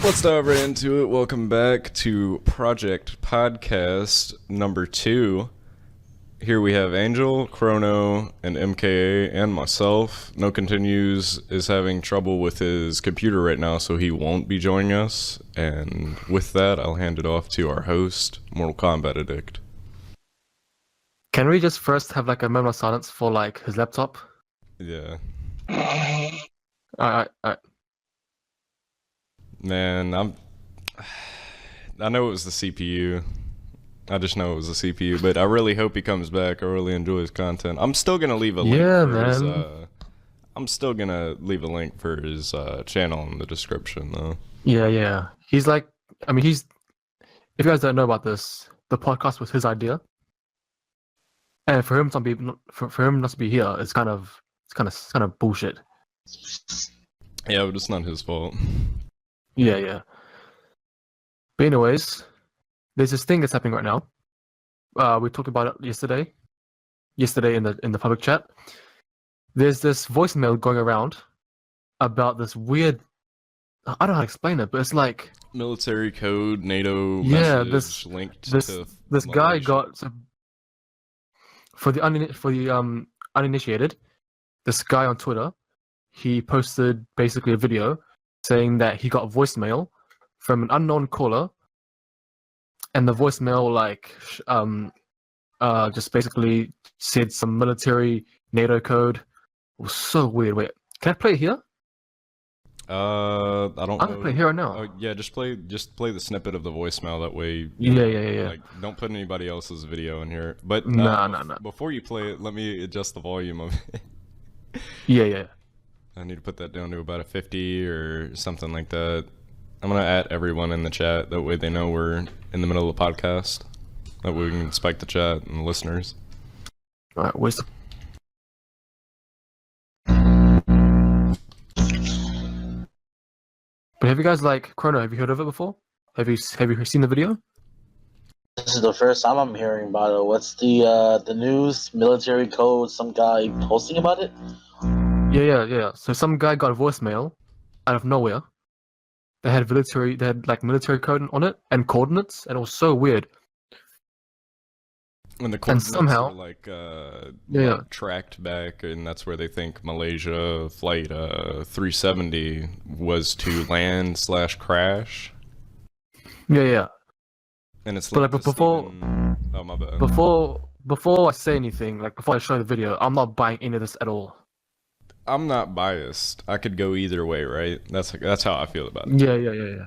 Let's dive right into it. Welcome back to Project Podcast number 2. Here we have Angel, Chrono, and MKA, and myself. No Continues is having trouble with his computer right now, so he won't be joining us. And with that, I'll hand it off to our host, Mortal Kombat Addict. Can we just first have like a moment of silence for like his laptop? Yeah. Alright. Man, I know it was the CPU. I just know it was the CPU, but I really hope he comes back. I really enjoy his content. I'm still gonna leave a link for his, I'm still gonna leave a link for his channel in the description, though. Yeah. He's like, if you guys don't know about this, the podcast was his idea, and for him not to be here, it's kind of bullshit. Yeah, but it's not his fault. Yeah. But anyways, there's this thing that's happening right now. We talked about it yesterday in the public chat. There's this voicemail going around about this weird. I don't know how to explain it, but it's like military code, NATO message linked to this guy got for the uninitiated. This guy on Twitter, he posted basically a video saying that he got a voicemail from an unknown caller, and the voicemail just basically said some military NATO code. It was so weird. Wait, can I play it here? I don't know. I can play it here right now. Oh, yeah, just play the snippet of the voicemail. That way. Yeah. Like, don't put anybody else's video in here. But no. Before you play it, let me adjust the volume of it. Yeah. I need to put that down to about a 50 or something like that. I'm gonna add everyone in the chat. That way they know we're in the middle of the podcast. That way we can spike the chat and the listeners. Alright, where's the... But have you guys Chrono? Have you heard of it before? Have you seen the video? This is the first time I'm hearing about it. What's the news? Military code? Some guy posting about it? Yeah. So some guy got a voicemail out of nowhere. They had military code on it and coordinates, and it was so weird. When the coordinates somehow, are tracked back, and that's where they think Malaysia flight 370 was to land/crash. Yeah. And it's but before oh, my bad. Before I say anything, before I show the video, I'm not buying any of this at all. I'm not biased. I could go either way, right? That's how I feel about it.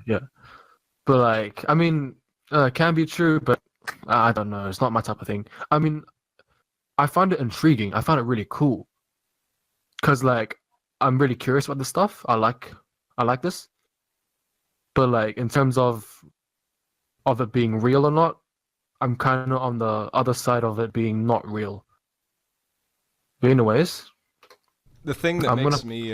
Yeah. But it can be true, but I don't know. It's not my type of thing. I find it intriguing. I find it really cool. Cause I'm really curious about this stuff. I like this. But in terms of it being real or not, I'm kind of on the other side of it being not real. But anyways. The thing that makes me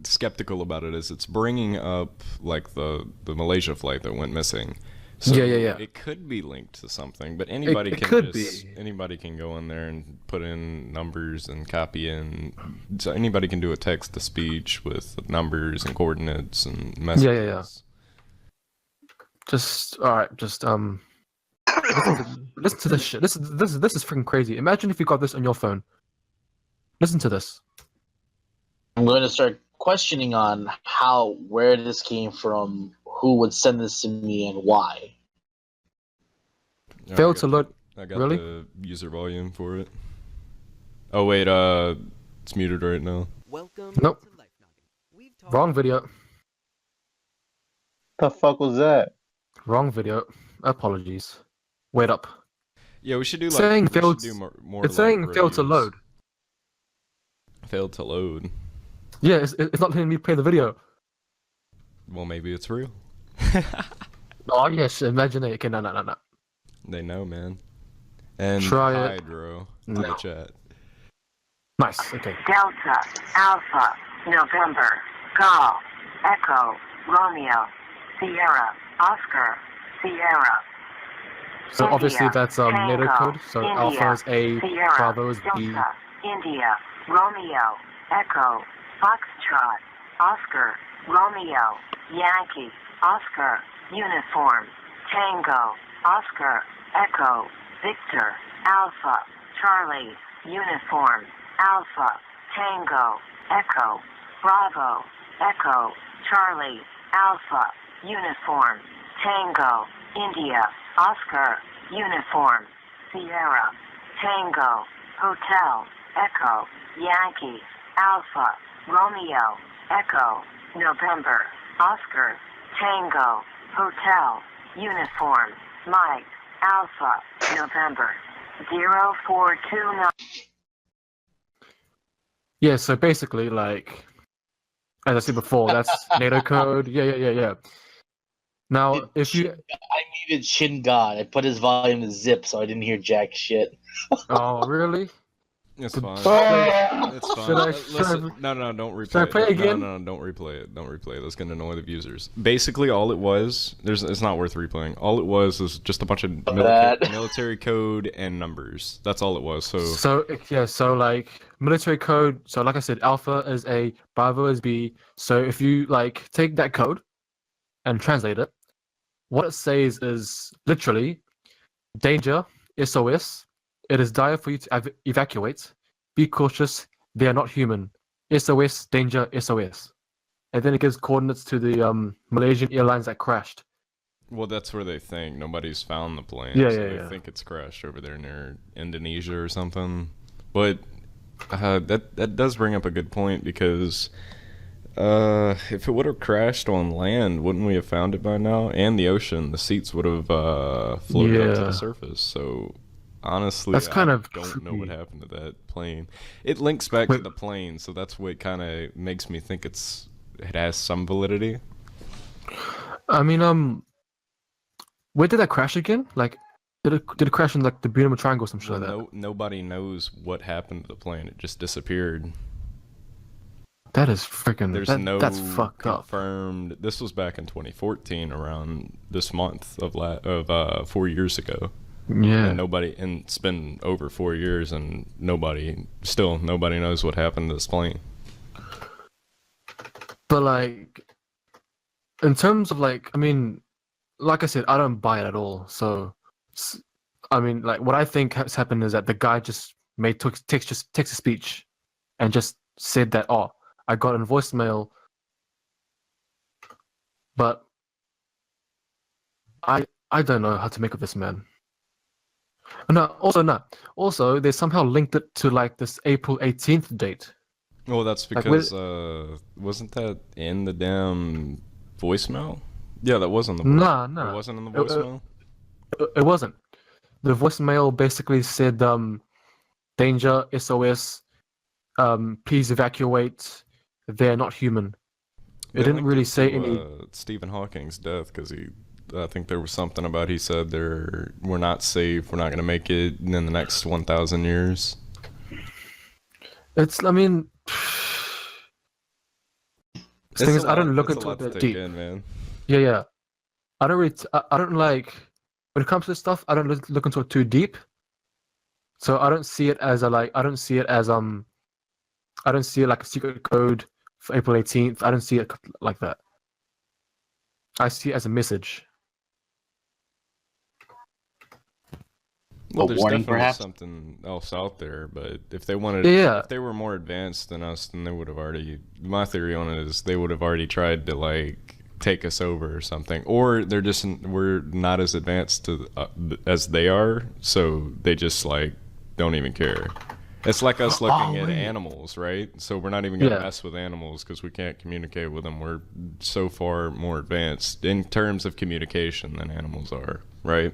skeptical about it is it's bringing up the Malaysia flight that went missing. So yeah. It could be linked to something, but anybody can go in there and put in numbers and copy in. So anybody can do a text to speech with numbers and coordinates and messages. Yeah. Listen to this shit. This is freaking crazy. Imagine if you got this on your phone. Listen to this. I'm going to start questioning on where this came from, who would send this to me, and why. Failed to load. I got really? The user volume for it. Oh wait, it's muted right now. Nope. Wrong video. The fuck was that? Wrong video. Apologies. Wait up. Yeah, we should do more. It's saying failed to load. Failed to load. Yeah, it's not letting me play the video. Well, maybe it's real. Oh yes, imagine it. Okay, no. They know, man. And try Hydro in the chat. Nice. Okay. Delta, Alpha, November, Golf, Echo, Romeo, Sierra, Oscar, Sierra. So India, obviously that's NATO code. So India, Alpha is A, Sierra, Bravo is B. Delta, India, Romeo, Echo, Foxtrot, Oscar, Romeo, Yankee, Oscar, Uniform, Tango, Oscar, Echo, Victor, Alpha, Charlie, Uniform, Alpha, Tango, Echo, Bravo, Echo, Charlie, Alpha, Uniform, Tango, India, Oscar, Uniform, Sierra, Tango, Hotel, Echo, Yankee, Alpha, Romeo, Echo, November, Oscar, Tango, Hotel, Uniform, Mike, Alpha, November, 0429. Yeah, so basically, like, as I said before, that's NATO code. Yeah. Now, if you... I muted Shin God. I put his volume to zip so I didn't hear jack shit. Oh, really? It's fine. It's fine. Should I- Listen, no, don't replay should I play it. again? No, don't replay it. Don't replay it. That's gonna annoy the users. Basically, all it was, it's not worth replaying. All it was just a bunch of military code and numbers. That's all it was. So like military code. So like I said, Alpha is A, Bravo is B. So if you like take that code and translate it, what it says is literally danger, SOS. It is dire for you to evacuate. Be cautious. They are not human. SOS, danger, SOS. And then it gives coordinates to the Malaysian airlines that crashed. Well, that's where they think. Nobody's found the plane. Yeah, so yeah, they yeah. think it's crashed over there near Indonesia or something. But that does bring up a good point because if it would have crashed on land, wouldn't we have found it by now? And the ocean, the seats would have floated up to Yeah. the surface. So honestly, That's kind I of don't know what trippy. happened to that plane. It links back to Wait. the plane, so that's what kind of makes me think it has some validity. I mean, where did that crash again? Like, did it crash in like the Bermuda Triangle or some shit like that? Nobody knows what happened to the plane. It just disappeared. That is freaking. There's That's fucked up. confirmed. This was back in 2014, around this month of 4 years ago. Yeah. And it's been over 4 years, and nobody knows what happened to this plane. But like, in terms of like, I mean, like I said, I don't buy it at all. So, I mean, like, what I think has happened is that the guy just made text to speech, and just said that, oh, I got a voicemail, but I don't know how to make of this man. No. Also, they somehow linked it to like this April 18th date. Well, that's Like, because wasn't that in the damn voicemail? Yeah, that was on the voicemail. Nah. It wasn't in the voicemail? It wasn't. The voicemail basically said, danger, SOS, please evacuate. They're not human. It didn't really say any. Stephen Hawking's death, because I think there was something about he said we're not safe, we're not going to make it in the next 1,000 years. I mean, the thing is, I don't look It's a into lot it to that take deep. in, man. Yeah. I don't really, I don't like, when it comes to this stuff, I don't look into it too deep. So I don't see it as I don't see it like a secret code for April 18th. I don't see it like that. I see it as a message. Well, A there's warning, definitely perhaps? something else out there, but if they wanted, Yeah. if they were more advanced than us, then they would have already. My theory on it is they would have already tried to like take us over or something, or we're not as advanced as they are, so they just like don't even care. It's like us looking at animals, right? So we're not even gonna mess with animals because we can't communicate with them. We're so far more advanced in terms of communication than animals are, right?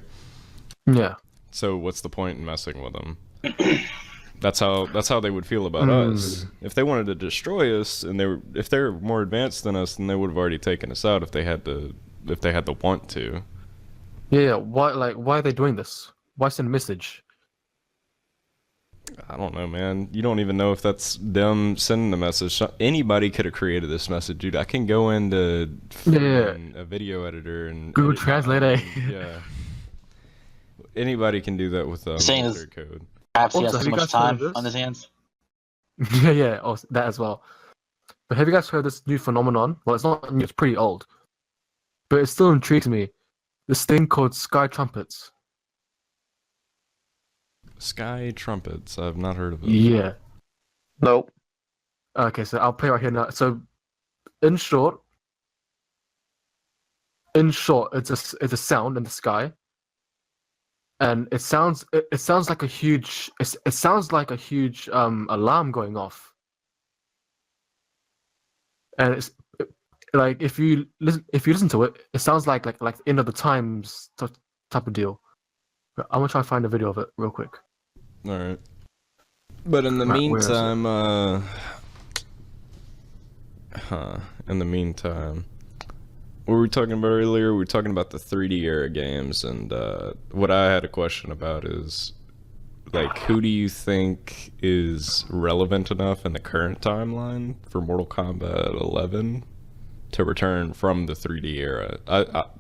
Yeah. So what's the point in messing with them? That's how they would feel about us. If they wanted to destroy us, and if they're more advanced than us, then they would have already taken us out if they had the want to. Yeah. Why are they doing this? Why send a message? I don't know, man. You don't even know if that's them sending the message. Anybody could have created this message, dude. I can go into a video editor and Google edit Translate, mine. eh? Yeah. Anybody can do that with Saying military code. Perhaps he Also, has have too you much guys heard of time this? on his hands. Yeah. Also, that as well. But have you guys heard this new phenomenon? Well, it's not new. It's pretty old. but it still intrigues me. This thing called Sky Trumpets. Sky Trumpets. I've not heard of it. Yeah. Nope. Okay, so I'll play right here now. So, in short, it's a sound in the sky, and it sounds like a huge alarm going off. And it's like if you listen to it, it sounds like end of the times type of deal. But I'm gonna try to find a video of it real quick. All right. But in the Right, where is it? meantime, in the meantime, what were we talking about earlier? We were talking about the 3D era games, and what I had a question about is, like, who do you think is relevant enough in the current timeline for Mortal Kombat 11 to return from the 3D era?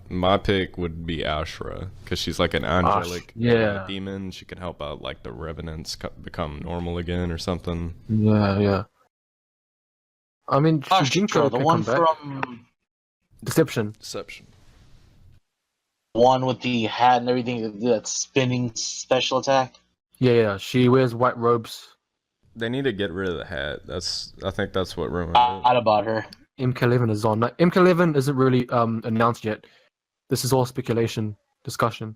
My pick would be Ashra, because she's like an angelic demon. She can help out like the revenants become normal again or something. Yeah. I mean, Shujinko the can one come back. from Deception. one with the hat and everything, that spinning special attack. Yeah. She wears white robes. They need to get rid of the hat. I think that's what ruined Out it. about her. MK11 is on. Like, MK11 isn't really announced yet. This is all speculation, discussion.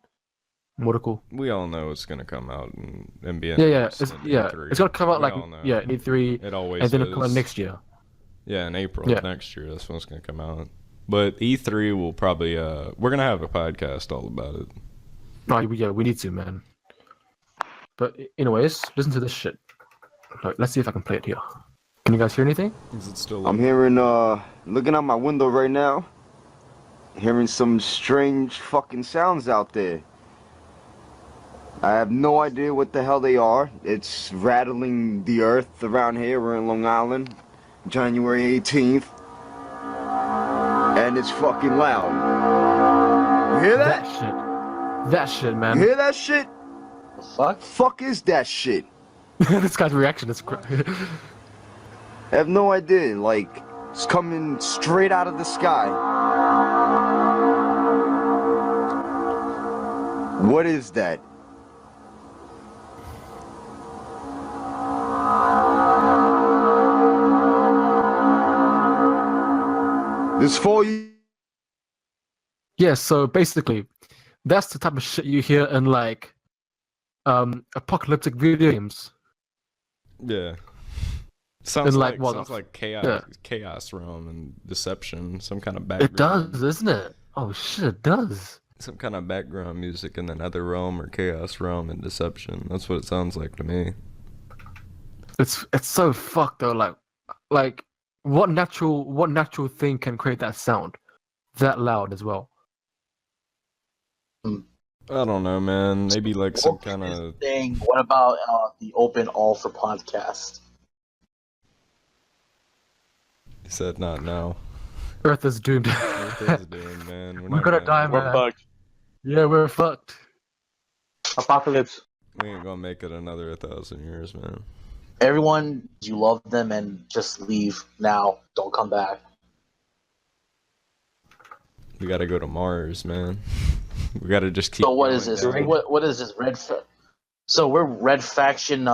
Mordecool. We all know it's gonna come out in NBN. Yeah. It's gonna come out We like all know. in E3, It always and then is. it'll come out next year. Yeah, in April Yeah. of next year. That's when it's gonna come out. But E3 will probably. We're gonna have a podcast all about it. No, we need to, man. But anyways, listen to this shit. Like, let's see if I can play it here. Can you guys hear anything? Is it still? I'm hearing, looking out my window right now, hearing some strange fucking sounds out there. I have no idea what the hell they are. It's rattling the earth around here. We're in Long Island, January 18th. And it's fucking loud. You hear that? That shit, man. You hear that shit? The fuck? Fuck is that shit? This guy's reaction is I have no idea. Like, it's coming straight out of the sky. What is that? This for you? Yeah, so basically, that's the type of shit you hear in like apocalyptic video games. Yeah. Sounds like like what? sounds like chaos realm and deception. Some kind of It background. does, isn't it? Oh shit, it does. Some kind of background music in another realm or chaos realm and deception. That's what it sounds like to me. It's so fucked though. Like what natural thing can create that sound that loud as well? I don't know, man. Maybe like some What kind is of. thing? What about the open all for podcast? He said not now. Earth is doomed. Earth is doomed, man. We're not gonna die, We're man. fucked. Yeah, we're fucked. Apocalypse. We ain't gonna make it another 1,000 years, man. Everyone, you love them and just leave now. Don't come back. We gotta go to Mars, man. We gotta just keep. So what going is this? down. What is this? So we're Red Faction.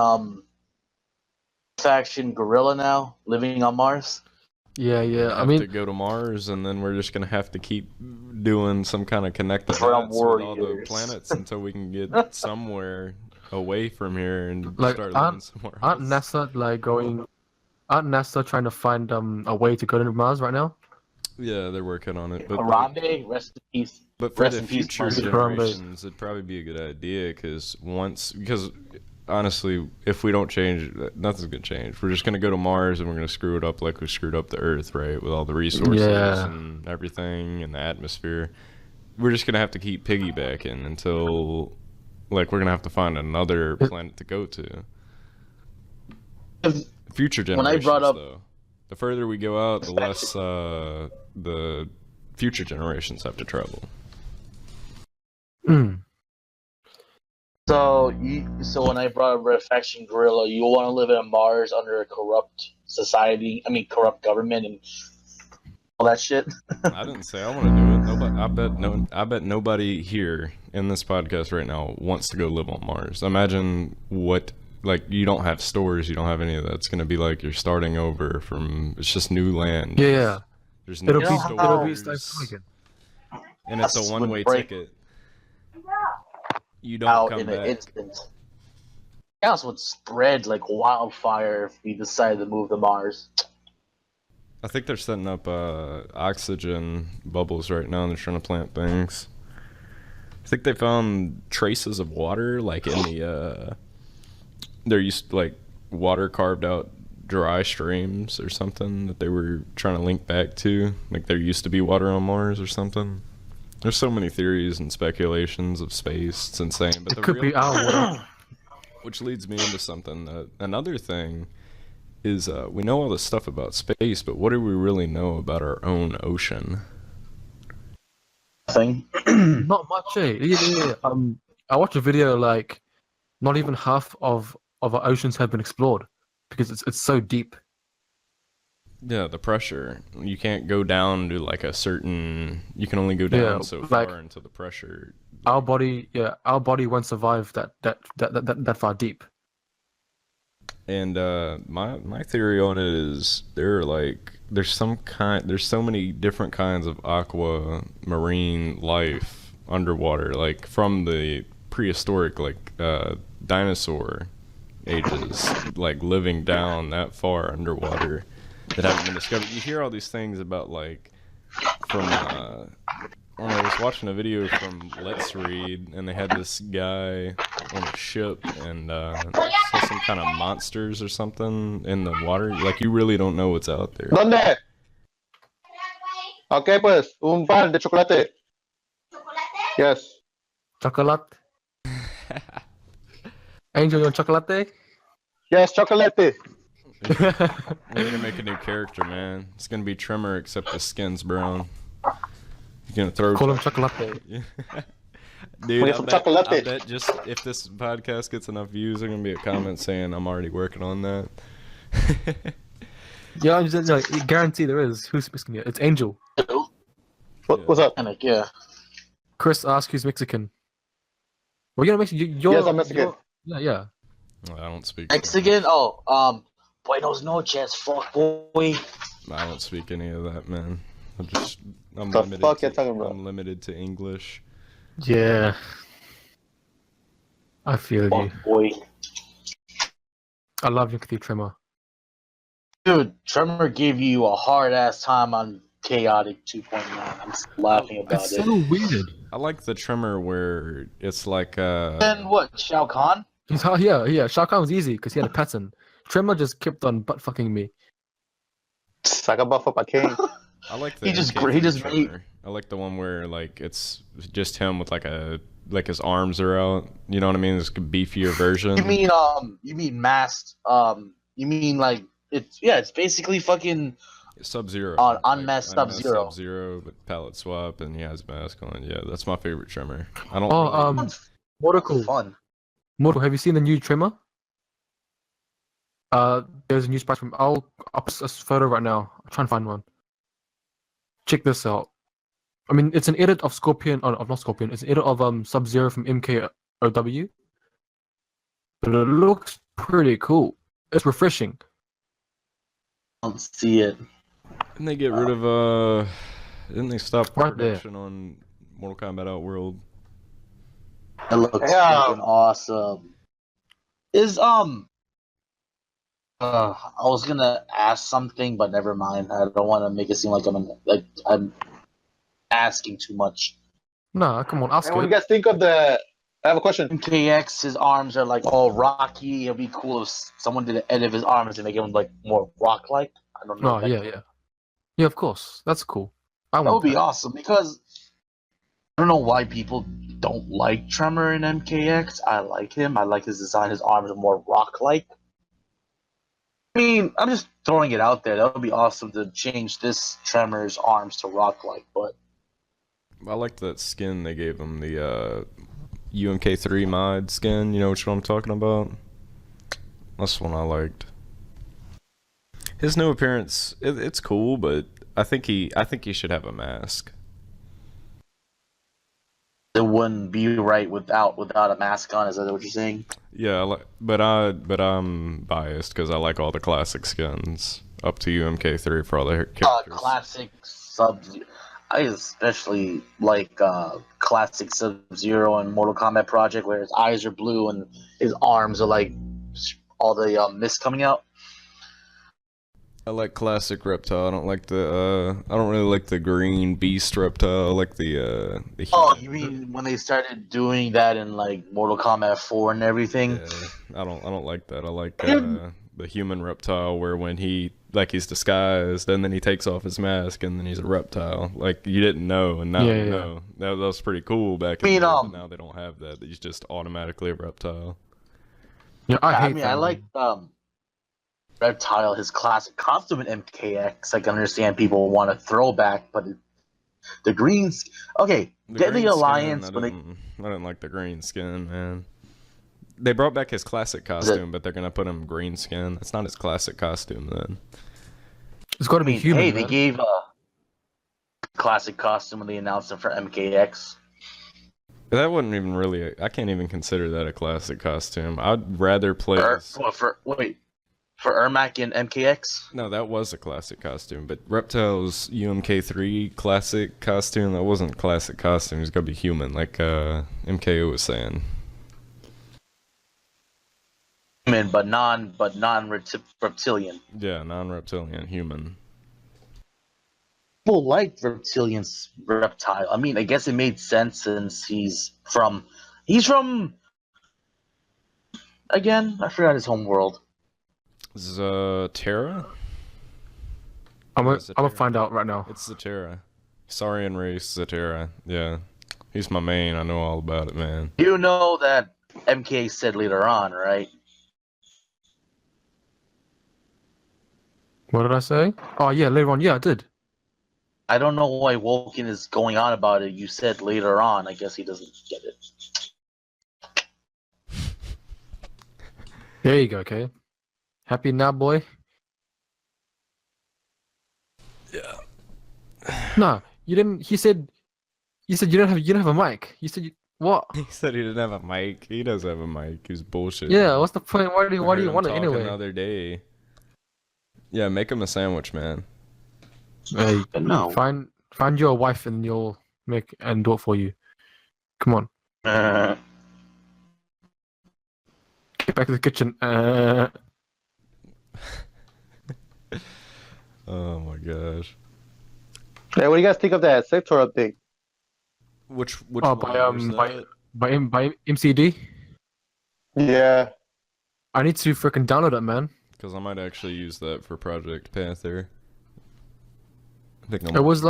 Faction Gorilla now, living on Mars. Yeah. We I have to mean, go to Mars, and then we're just gonna have to keep doing some kind of connected From dots with all the warriors. planets until we can get somewhere away from here and Like, start living somewhere aren't else. Aren't NASA trying to find a way to go to Mars right now? Yeah, they're working on it. But Harambe, rest in peace. But for Rest the in peace, future Moses. generations, it'd probably be a good idea because honestly, if we don't change, nothing's gonna change. We're just gonna go to Mars and we're gonna screw it up like we screwed up the Earth, right? With all the resources Yeah. and everything and the atmosphere. We're just gonna have to keep piggybacking until, like, we're gonna have to find another planet to go to. Future When I generations, brought up- though, the further we go out, the less the future generations have to travel. Mm. So when I brought up Red Faction Gorilla, you want to live on Mars under a corrupt society? I mean, corrupt government, and all that shit. I didn't say I want to do it. Nobody, I bet nobody here in this podcast right now wants to go live on Mars. Imagine what, like, you don't have stores, you don't have any of that. It's gonna be like you're starting over from. It's just new land. Yeah. There's no It'll be stores, again. and it's a Us one-way would break ticket. You don't out come in back. an instant. Chaos would spread like wildfire if we decided to move to Mars. I think they're setting up oxygen bubbles right now, and they're trying to plant things. I think they found traces of water, like in the there used like water carved out dry streams or something that they were trying to link back to. Like there used to be water on Mars or something. There's so many theories and speculations of space. It's insane. But It could be our water. which leads me into something. Another thing is we know all this stuff about space, but what do we really know about our own ocean? Thing. Not much, eh? Yeah. I watched a video like not even half of our oceans have been explored because it's so deep. Yeah, the pressure. You can't go down to like a certain. You can only go down so like, far into the pressure. Our body won't survive that far deep. And my theory on it is there's so many different kinds of aqua marine life underwater, like from the prehistoric dinosaur ages, like living down that far underwater that haven't been discovered. You hear all these things about like from I was watching a video from Let's Read, and they had this guy on a ship and saw some kind of monsters or something in the water. Like, you really don't know what's out there. ¿Dónde? Ok, pues, un pan de chocolate. Yes. Chocolate. Angel, you want chocolate? Yes, chocolate. We're gonna make a new character, man. It's gonna be Trimmer, except the skin's brown. You're gonna throw. Call him chocolate. Dude, some I chocolate. bet just if this podcast gets enough views, there's gonna be a comment saying I'm already working on that. Yeah, I'm just like, guarantee there is. Who's Mexican here? It's Angel. What's up? And like, yeah. Chris asked who's Mexican. We're gonna make you're. Yes, I'm Mexican. Yeah. I don't speak. Mexican? Oh, buenos noches, fuck boy. I don't speak any of that, man. I'm The limited. fuck you talking about? I'm limited to English. Yeah. I feel Fuck you. boy. I love you, Tremor. Dude, Tremor gave you a hard ass time on Chaotic 2.9. I'm laughing about It's it. so weird. I like the Tremor where it's like Then what, Shao Kahn? Yeah. Shao Kahn was easy because he had a pattern. Tremor just kept on butt fucking me. Saca buff up, I can't. I like the He just MK3 made- Tremor. I like the one where like it's just him with like his arms are out. You know what I mean? This beefier version. You mean masked, you mean like, it's basically fucking, Sub-Zero. unmasked Sub-Zero. Sub-Zero, but palette swap, and he has mask on. Yeah, that's my favorite Tremor. I don't. Oh, really- Mordecool. fun. Mordecool, have you seen the new Tremor? There's a new sprite from. I'll post a photo right now. I'll try and find one. Check this out. I mean, it's an edit of Scorpion, of not Scorpion. It's an edit of Sub-Zero from MKOW. But it looks pretty cool. It's refreshing. I don't see it. Didn't they get rid of Didn't they stop Right there. production on Mortal Kombat Outworld? It looks Yeah. fucking awesome. I was gonna ask something, but never mind. I don't want to make it seem like I'm asking too much. Nah, come on, ask And what do it. you guys think of the... I have a question. MKX, his arms are like all rocky. It'd be cool if someone did an edit of his arms to make him like more rock-like. I don't know. No, yeah. Yeah, of course. That's cool. I That would want be that. awesome because I don't know why people don't like Tremor in MKX. I like him. I like his design. His arms are more rock-like. I mean, I'm just throwing it out there. That would be awesome to change this Tremor's arms to rock-like, but I liked that skin they gave him, the UMK3 mod skin. You know which one I'm talking about? That's the one I liked. His new appearance, it's cool, but I think he should have a mask. It wouldn't be right without a mask on. Is that what you're saying? Yeah, but I'm biased because I like all the classic skins up to UMK3 for all the characters. Classic Sub. I especially like classic Sub-Zero and Mortal Kombat Project, where his eyes are blue and his arms are like all the mist coming out. I like classic Reptile. I don't like the I don't really like the green beast Reptile. I like the Oh, human. you mean when they started doing that in like Mortal Kombat 4 and everything? Yeah, I don't like that. I like the human Reptile where when he's disguised and then he takes off his mask and then he's a reptile. Like you didn't know and now you know. That was pretty cool back in the day, but now they don't have that. He's just automatically a reptile. Yeah, I I like Reptile, his classic costume in MKX. I can understand people want a throwback, but the greens. Okay, Deadly Alliance. I didn't like the green skin, man. They brought back his classic costume, but they're gonna put him green skin. That's not his classic costume, then. It's got to be human. Hey, they gave a classic costume when they announced it for MKX. That wasn't even really. I can't even consider that a classic costume. I'd rather play. For Ermac in MKX? No, that was a classic costume, but Reptile's UMK3 classic costume, that wasn't a classic costume. He's gotta be human, like MKO was saying. Human, but non-reptilian. Yeah, non-reptilian, human. People like Reptilian's Reptile. I mean, I guess it made sense since he's from again, I forgot his home world. Zatera? I'm gonna find out right now. It's Zatera. Saurian race, Zatera. Yeah. He's my main. I know all about it, man. You know that MK said later on, right? What did I say? Oh yeah, later on. Yeah, I did. I don't know why Woken is going on about it. You said later on. I guess he doesn't get it. There you go, okay. Happy now, boy? Yeah. No, you didn't. You said you don't have a mic. You said what? He said he didn't have a mic. He does have a mic. He's bullshit. Yeah, what's the point? Why do you want it anyway? Another day. Yeah, make him a sandwich, man. Hey, No. find your wife and you'll make and do it for you. Come on, get back to the kitchen. Oh my gosh. Hey, what do you guys think of that sector update? Which Oh, one was that? by MCD. Yeah. I need to freaking download it, man. Because I might actually use that for Project Panther. I think It was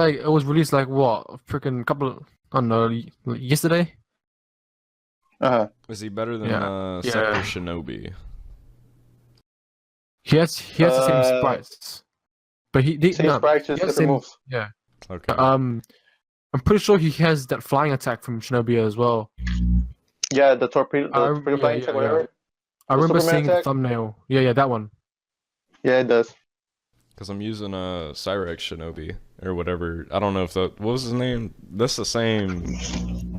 released like what? Freaking couple. I don't know. Yesterday. Is he better than Yeah. Sector Shinobi? He has the same sprites, but Same sprites, just different moves. Yeah. Okay. I'm pretty sure he has that flying attack from Shinobi as well. Yeah, the torpedo flying attack, whatever. I remember Superman seeing the attack? thumbnail. Yeah, that one. Yeah, it does. Because I'm using Cyrex Shinobi or whatever. I don't know if that what was his name. That's the same.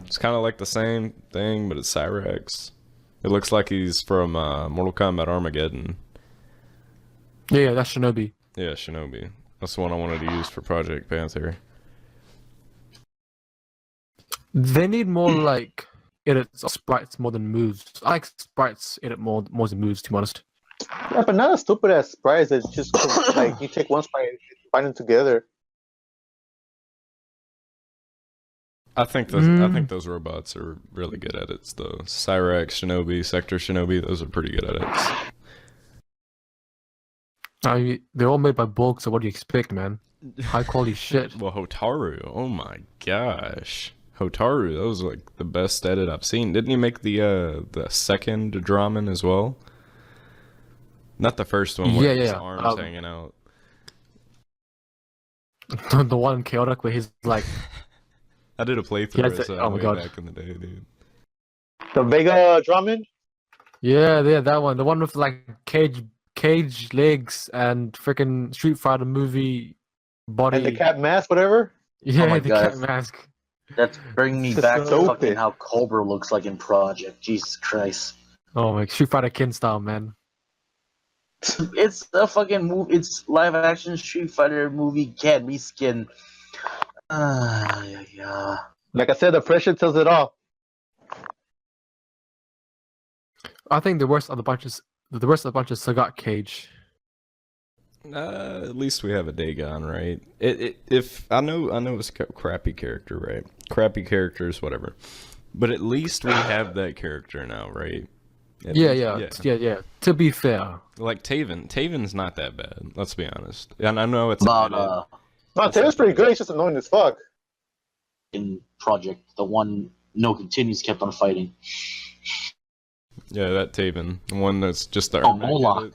It's kind of like the same thing, but it's Cyrex. It looks like he's from Mortal Kombat Armageddon. Yeah, that's Shinobi. Yeah, Shinobi. That's the one I wanted to use for Project Panther. They need more like edits of sprites more than moves. I like sprites edit more than moves, to be honest. Yeah, but not a stupid ass sprites. It's just like you take one sprite and bind them together. I think those robots are really good edits though. Cyrex Shinobi, Sector Shinobi, those are pretty good edits. They're all made by Borg, so what do you expect, man? High quality shit. Well, Hotaru, oh my gosh. Hotaru, that was like the best edit I've seen. Didn't he make the second Draman as well? Not the first one where his arms hanging out. The one in Chaotic where he's like... I did a playthrough oh my god, back in the day, dude. The Vega Drummond? Yeah, that one. The one with like cage legs and freaking Street Fighter movie body. And the cat mask, whatever. Yeah, Oh my the God. cat mask. That's bringing me It's back so to fucking OP. how Cobra looks like in Project. Jesus Christ. Oh my, Street Fighter Kin style, man. It's a fucking movie. It's live action Street Fighter movie. Cat reskin. Yeah. Like I said, the pressure tells it all. I think the worst of the bunch is Sagat Cage. At least we have a Dagon, right? If I know it's a crappy character, right? Crappy characters, whatever. But at least we have that character now, right? Yeah. To be fair, Like Taven's not that bad. Let's be honest. And I know it's But admitted. No, Taylor's pretty good. He's just annoying as fuck. in Project, the one no continues kept on fighting. Yeah, that Taven, the one that's just the. Oh, Moloch.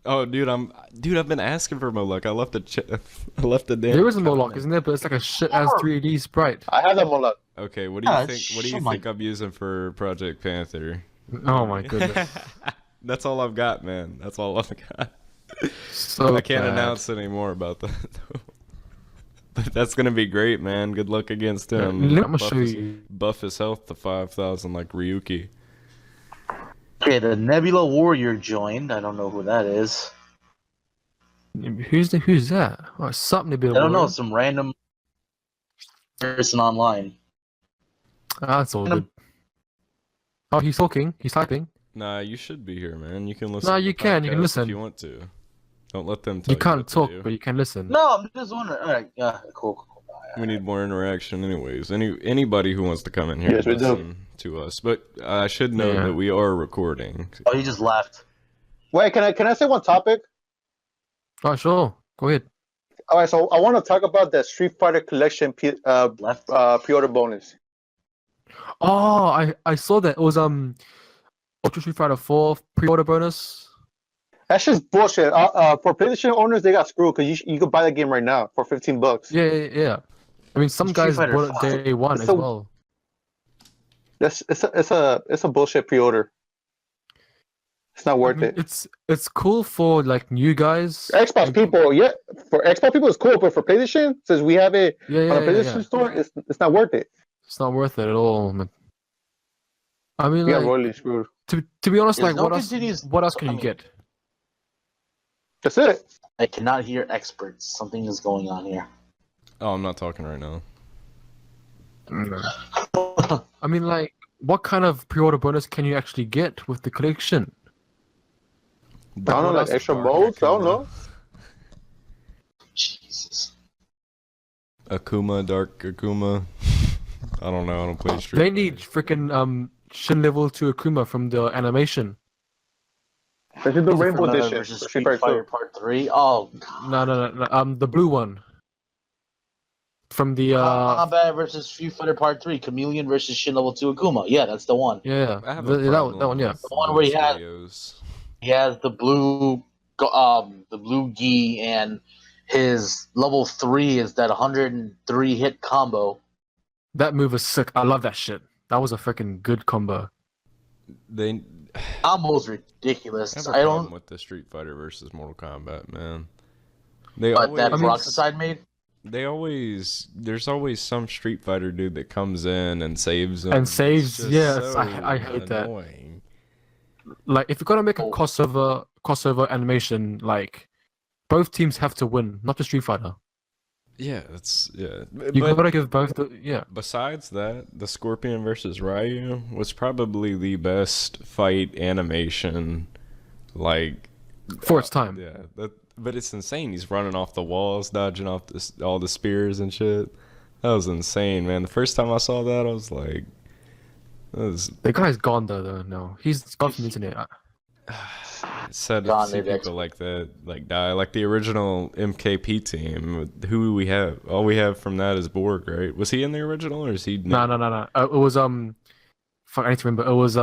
Oh, dude, I've been asking for Moloch. I left the damn. there is a Moloch, isn't there? But it's like a shit ass 3D sprite. I have that Moloch. Okay, what do you Yeah, think? What do shut you my- think I'm using for Project Panther? Oh my goodness. That's all I've got, man. That's all I've got. So I can't bad. announce any more about that. Though. But that's gonna be great, man. Good luck against him. I'm gonna Buff show his- you. Buff his health to 5,000 like Ryuki. Okay, the Nebula Warrior joined. I don't know who that is. Who's that? Oh, it's something to be. I don't know. Some random person online. That's all good. Oh, he's talking. He's typing. Nah, you should be here, man. You can listen. Nah, to the you can podcast listen. if you want to. Don't let them tell You can't what to talk, do. but you can listen. No, I'm just wondering. All right, yeah, cool. We need more interaction, anyways. Anybody who wants to come in here Yes, and we do. listen to us. But I should note Yeah. that we are recording. Oh, he just left. Wait, can I say one topic? Oh, sure. Go ahead. All right, so I want to talk about the Street Fighter Collection Left. pre-order bonus. Oh, I saw that. It was Ultra Street Fighter 4 pre-order bonus. That's just bullshit. For PlayStation owners, they got screwed because you could buy that game right now for $15. Yeah. I mean, some Street guys Fighter bought it 5. day one It's as a- well. It's a bullshit pre-order. It's not I worth mean, it. it's cool for like new guys. Xbox people, yeah. For Xbox people, it's cool, but for PlayStation, since we have it Yeah, on the PlayStation store, it's not worth it. It's not worth it at all, man. I mean, We got like, royally screwed. to be honest, There's like, no what else? continuous What else can you coming. get? That's it. I cannot hear experts. Something is going on here. Oh, I'm not talking right now. I mean, like, what kind of pre-order bonus can you actually get with the collection? I don't know, What like else? extra Dark modes. I don't Akuma. know. Jesus. Akuma, Dark Akuma. I don't know. I don't play Street They Fighter. need freaking Shin level 2 Akuma from the animation. They should do Rainbow Another Edition versus for Street Street Fighter Fighter 2. Part 3. Oh, God. No. The blue one. From the Combat versus Street Fighter Part 3. Chameleon versus Shin Level 2 Akuma. Yeah, that's the one. yeah, I have that a one, yeah. with The one where he those had- videos. He has the blue gi, and his level 3 is that 103 hit combo. That move is sick. I love that shit. That was a freaking good combo. They Combo's I have ridiculous. a I problem don't. with the Street Fighter versus Mortal Kombat, man. They But that always, Peroxide made. there's always some Street Fighter dude that comes in and saves them. And It's saves, just yes, so I hate that. annoying. Like, if you're gonna make a Oh. crossover animation, like, both teams have to win, not just Street Fighter. Yeah, that's yeah. You But gotta give both the yeah. besides that, the Scorpion versus Ryu was probably the best fight animation, like For its time. yeah. But it's insane. He's running off the walls, dodging off all the spears and shit. That was insane, man. The first time I saw that, I was like, that was The guy's gone though. No, he's gone from the internet. it's sad to Gone, see they've people like that like die. Like the original MKP team. Who we have? All we have from that is Borg, right? Was he in the original or is he? No. It was fuck, I need to remember. It was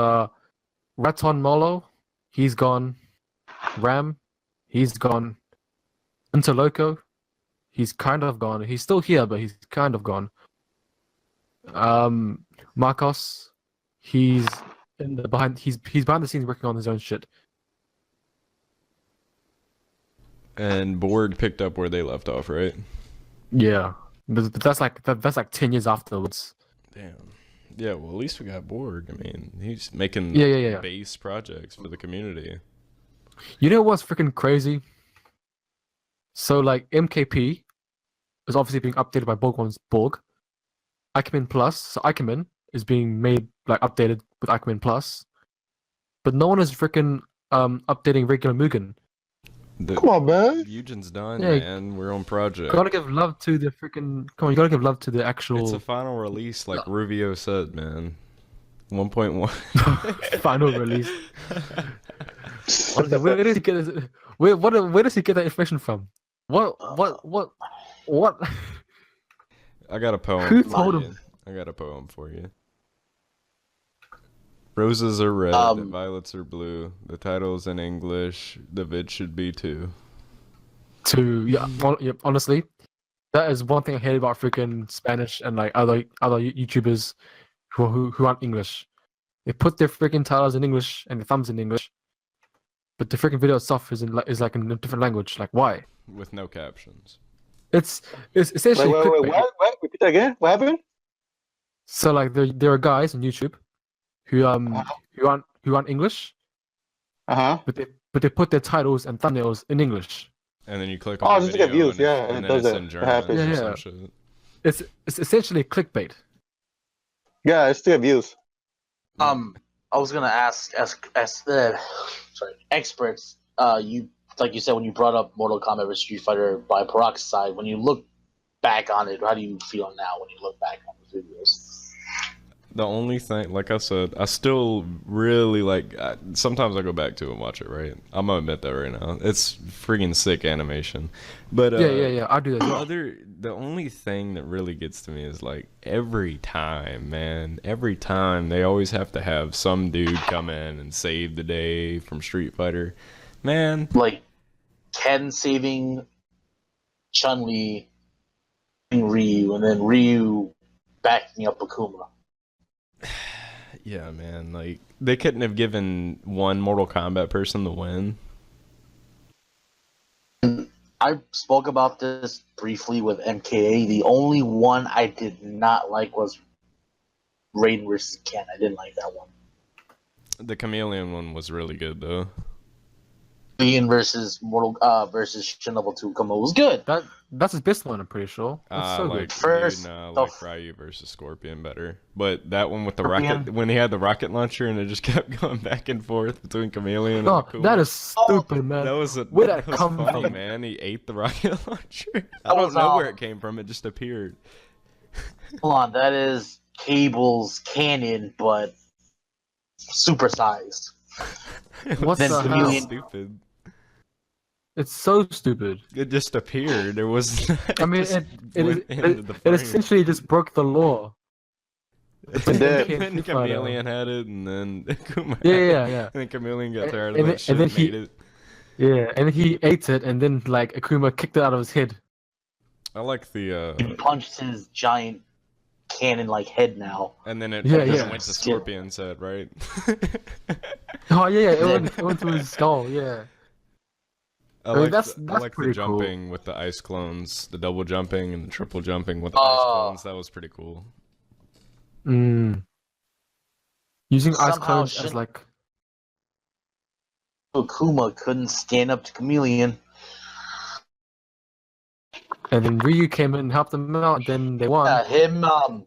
Raton Molo, he's gone. Ram, he's gone. Interloco, he's kind of gone. He's still here, but he's kind of gone. Marcos, he's in the behind. He's behind the scenes working on his own shit. And Borg picked up where they left off, right? Yeah, but that's like 10 years afterwards. Damn. Yeah, well, at least we got Borg. I mean, he's making Yeah. base projects for the community. You know what's freaking crazy? So like MKP is obviously being updated by Borg. Acumen Plus, so Acumen is being made like updated with Acumen Plus, but no one is freaking updating regular Mugen. Come on, man. Eugen's done, Yeah. man. We're on project. You gotta give love to the freaking. Come on, you gotta give love to the It's actual a final release, like Ruvio said, man. 1.1. final release. Where does he get this? Where does he get that information from? What? I got a poem. Who for told you. him? I got a poem for you. Roses are red, the violets are blue. The title's in English. The vid should be too. Yeah, honestly, that is one thing I hate about freaking Spanish and like other YouTubers who aren't English. They put their freaking titles in English and the thumbs in English, but the freaking video itself is like in a different language. Like why? With no captions. It's essentially Wait, clickbait. what? Repeat that again. What happened? So like there are guys on YouTube who aren't English, but they put their titles and thumbnails in English. And then you click Oh, on the just to get video views, and yeah, and it then does it's that. in It German happens. or Yeah, some shit. It's essentially clickbait. Yeah, it's still views. I was gonna ask experts. You like you said when you brought up Mortal Kombat vs Street Fighter by Peroxide. When you look back on it, how do you feel now when you look back on the videos? The only thing, like I said, I still really like. Sometimes I go back to and watch it. Right, I'm gonna admit that right now. It's freaking sick animation, but Yeah. I do that as well. The only thing that really gets to me is like every time they always have to have some dude come in and save the day from Street Fighter, man. Like Ken saving Chun-Li and Ryu, and then Ryu backing up Akuma. Yeah, man. Like they couldn't have given one Mortal Kombat person the win. I spoke about this briefly with MKA. The only one I did not like was Raiden versus Ken. I didn't like that one. The Chameleon one was really good though. Ian versus versus Shinobu 2 Kamo was good. That's his best one, I'm pretty sure. That's so like good. First, like Ryu versus Scorpion better, but that one with the Scorpion. rocket when he had the rocket launcher and it just kept going back and forth between Chameleon No, and Cool. that is stupid, man. That was Where'd that was come funny, from? man. He ate the rocket launcher. I That don't was, know where it came from. It just appeared. Hold on, that is Cable's cannon, but supersized. What Then the hell? Chameleon- Stupid. It's so stupid. It just appeared. There was. I mean, just it went into the it frame. essentially just broke the law. And did. then Chameleon had it, and then Akuma had Yeah. And then Chameleon got tired And of then- that shit and then and he- ate it. Yeah, and he ate it, and then like Akuma kicked it out of his head. I like the. He punched his giant cannon-like head now. And then it Yeah, just yeah. went to Scorpion's head, right? Oh yeah, it went to his skull. Yeah. I mean, like that's I like the pretty cool. jumping with the ice clones, the double jumping and the triple jumping with the ice clones. That was pretty cool. Using ice Somehow clones as shouldn't- like. Akuma couldn't stand up to Chameleon. And then Ryu came in and helped them out, and then they won. Yeah, him, Akuma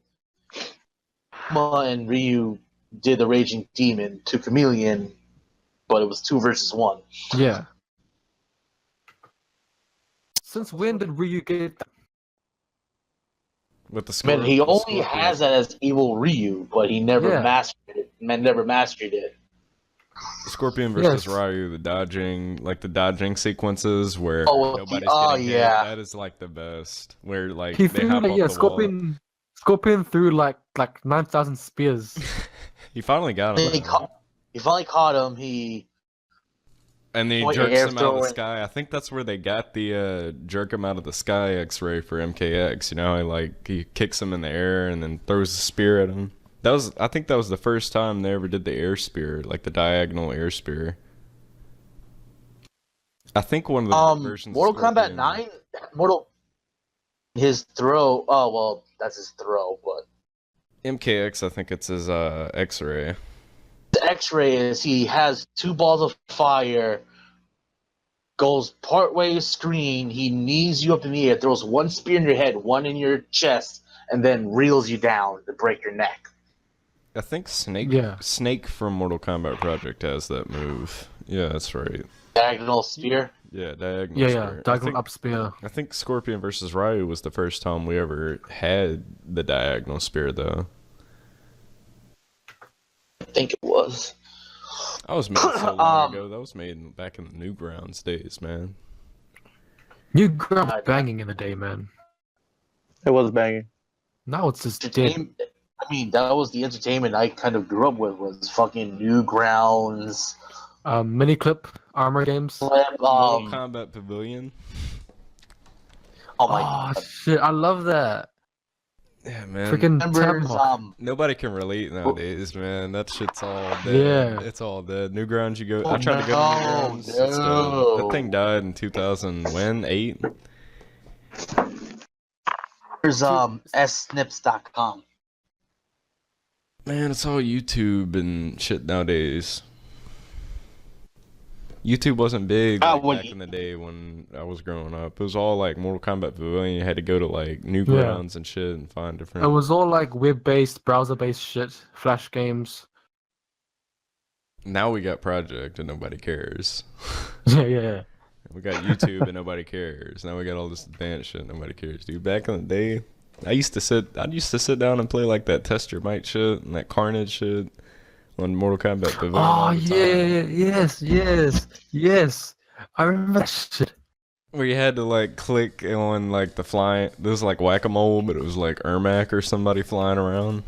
and Ryu did the Raging Demon to Chameleon, but it was 2 versus 1. Yeah. Since when did Ryu get that? With the Man, he the only Scorpion. has that as evil Ryu, but he never Yeah. mastered it. Man, never mastered it. Scorpion versus Yes. Ryu, the dodging sequences where Oh, nobody's oh, getting yeah. hit. That is like the best. Where like He they threw hop like, off yeah, the wall. Scorpion threw like 9,000 spears. He finally got him. He finally caught him. And then he Well, jerks air him out of the throwing. sky. I think that's where they got the jerk him out of the sky X-ray for MKX. You know, he kicks him in the air and then throws a spear at him. I think that was the first time they ever did the air spear, like the diagonal air spear. I think one of the versions. Mortal of Kombat Scorpion- 9, His throw. Oh well, that's his throw. But MKX, I think it's his X-ray. the X-ray is he has 2 balls of fire. Goes partway screen. He knees you up in the air. Throws 1 spear in your head, 1 in your chest, and then reels you down to break your neck. I think Snake. Yeah. Snake from Mortal Kombat Project has that move. Yeah, that's right. Diagonal spear. Yeah, diagonal. Yeah, spear. yeah. Diagonal up spear. I think Scorpion versus Ryu was the first time we ever had the diagonal spear, though. I think it was. I was made so long ago. That was made back in the Newgrounds days, man. New ground was banging in the day, man. It was banging. Now it's just dead. I mean, that was the entertainment I kind of grew up with. Was fucking Newgrounds. Mini clip armor games. Mortal Kombat Pavilion. Oh my Oh god. shit! I love that. Yeah, man. Freaking Remember, Tab Nobody can relate nowadays, man. That shit's all dead. Yeah. It's all dead. Newgrounds, you go. Oh, I tried to go to Newgrounds. It's dead. no. That thing died in 2008. There's snips.com. Man, it's all YouTube and shit nowadays. YouTube wasn't big like, back in the day when I was growing up. It was all like Mortal Kombat Pavilion. You had to go to like Newgrounds and shit and find different. It was all like web-based, browser-based shit, Flash games. Now we got Project and nobody cares. Yeah. We got YouTube and nobody cares. Now we got all this advanced shit. Nobody cares, dude. Back in the day, I used to sit down and play like that Test Your Might shit and that Carnage shit on Mortal Kombat Pavilion. Oh yeah, yes. I remember that shit. Where you had to like click on like the flying. It was like Whack-A-Mole, but it was like Ermac or somebody flying around.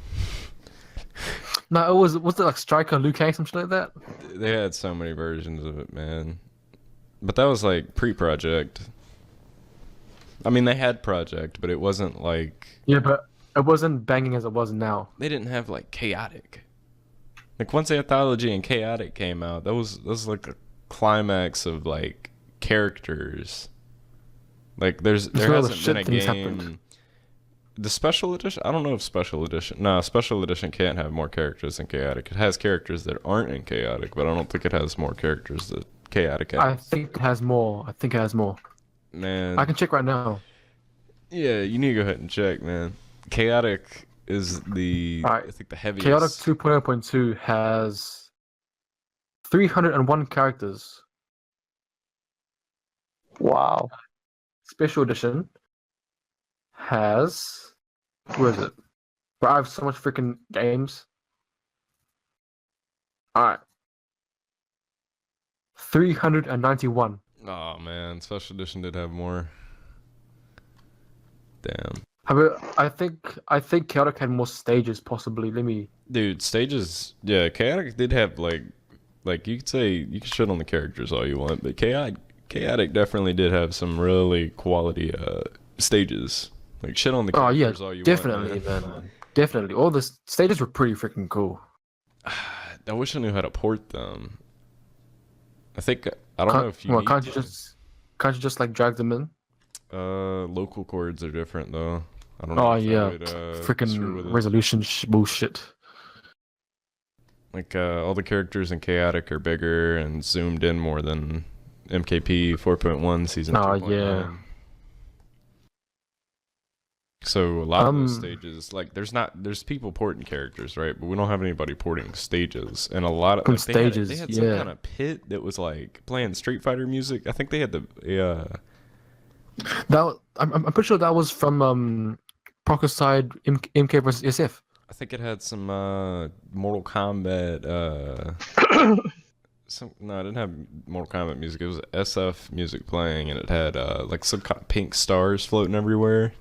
No, was it like Striker, Liu Kang, some shit like that? They had so many versions of it, man. But that was like pre-Project. I mean, they had Project, but it wasn't like... Yeah, but it wasn't banging as it was now. They didn't have like Chaotic. Like once Anthology and Chaotic came out, that was like a climax of like characters. Like there hasn't been a game... Happened. The Special Edition? I don't know if Special Edition... No, Special Edition can't have more characters than Chaotic. It has characters that aren't in Chaotic, but I don't think it has more characters that Chaotic has. I think it has more. Man. I can check right now. Yeah, you need to go ahead and check, man. Chaotic is I think the heaviest. Chaotic 2.0.2 has 301 characters. Wow. Special Edition has... Where is it? Bro, I have so much freaking games. Alright. 391. Oh man, Special Edition did have more. Damn. I think Chaotic had more stages, possibly. Dude, stages. Yeah, Chaotic did have like you could say you can shit on the characters all you want, but Chaotic definitely did have some really quality stages. Like shit on the characters all you definitely, want. man. Definitely. All the stages were pretty freaking cool. I wish I knew how to port them. I don't know if you can't you just like drag them in? Local chords are different though. I don't know. Oh yeah, freaking resolution bullshit. Like all the characters in Chaotic are bigger and zoomed in more than MKP 4.1 season 2.9. Oh yeah. So a lot of those stages, like there's people porting characters, right? But we don't have anybody porting stages, and a lot of stages. They had some kind of pit that was like playing Street Fighter music. I think they had I'm pretty sure that was from Procker side MK versus SF. I think it had some Mortal Kombat. No, it didn't have Mortal Kombat music. It was SF music playing, and it had like some kind of pink stars floating everywhere.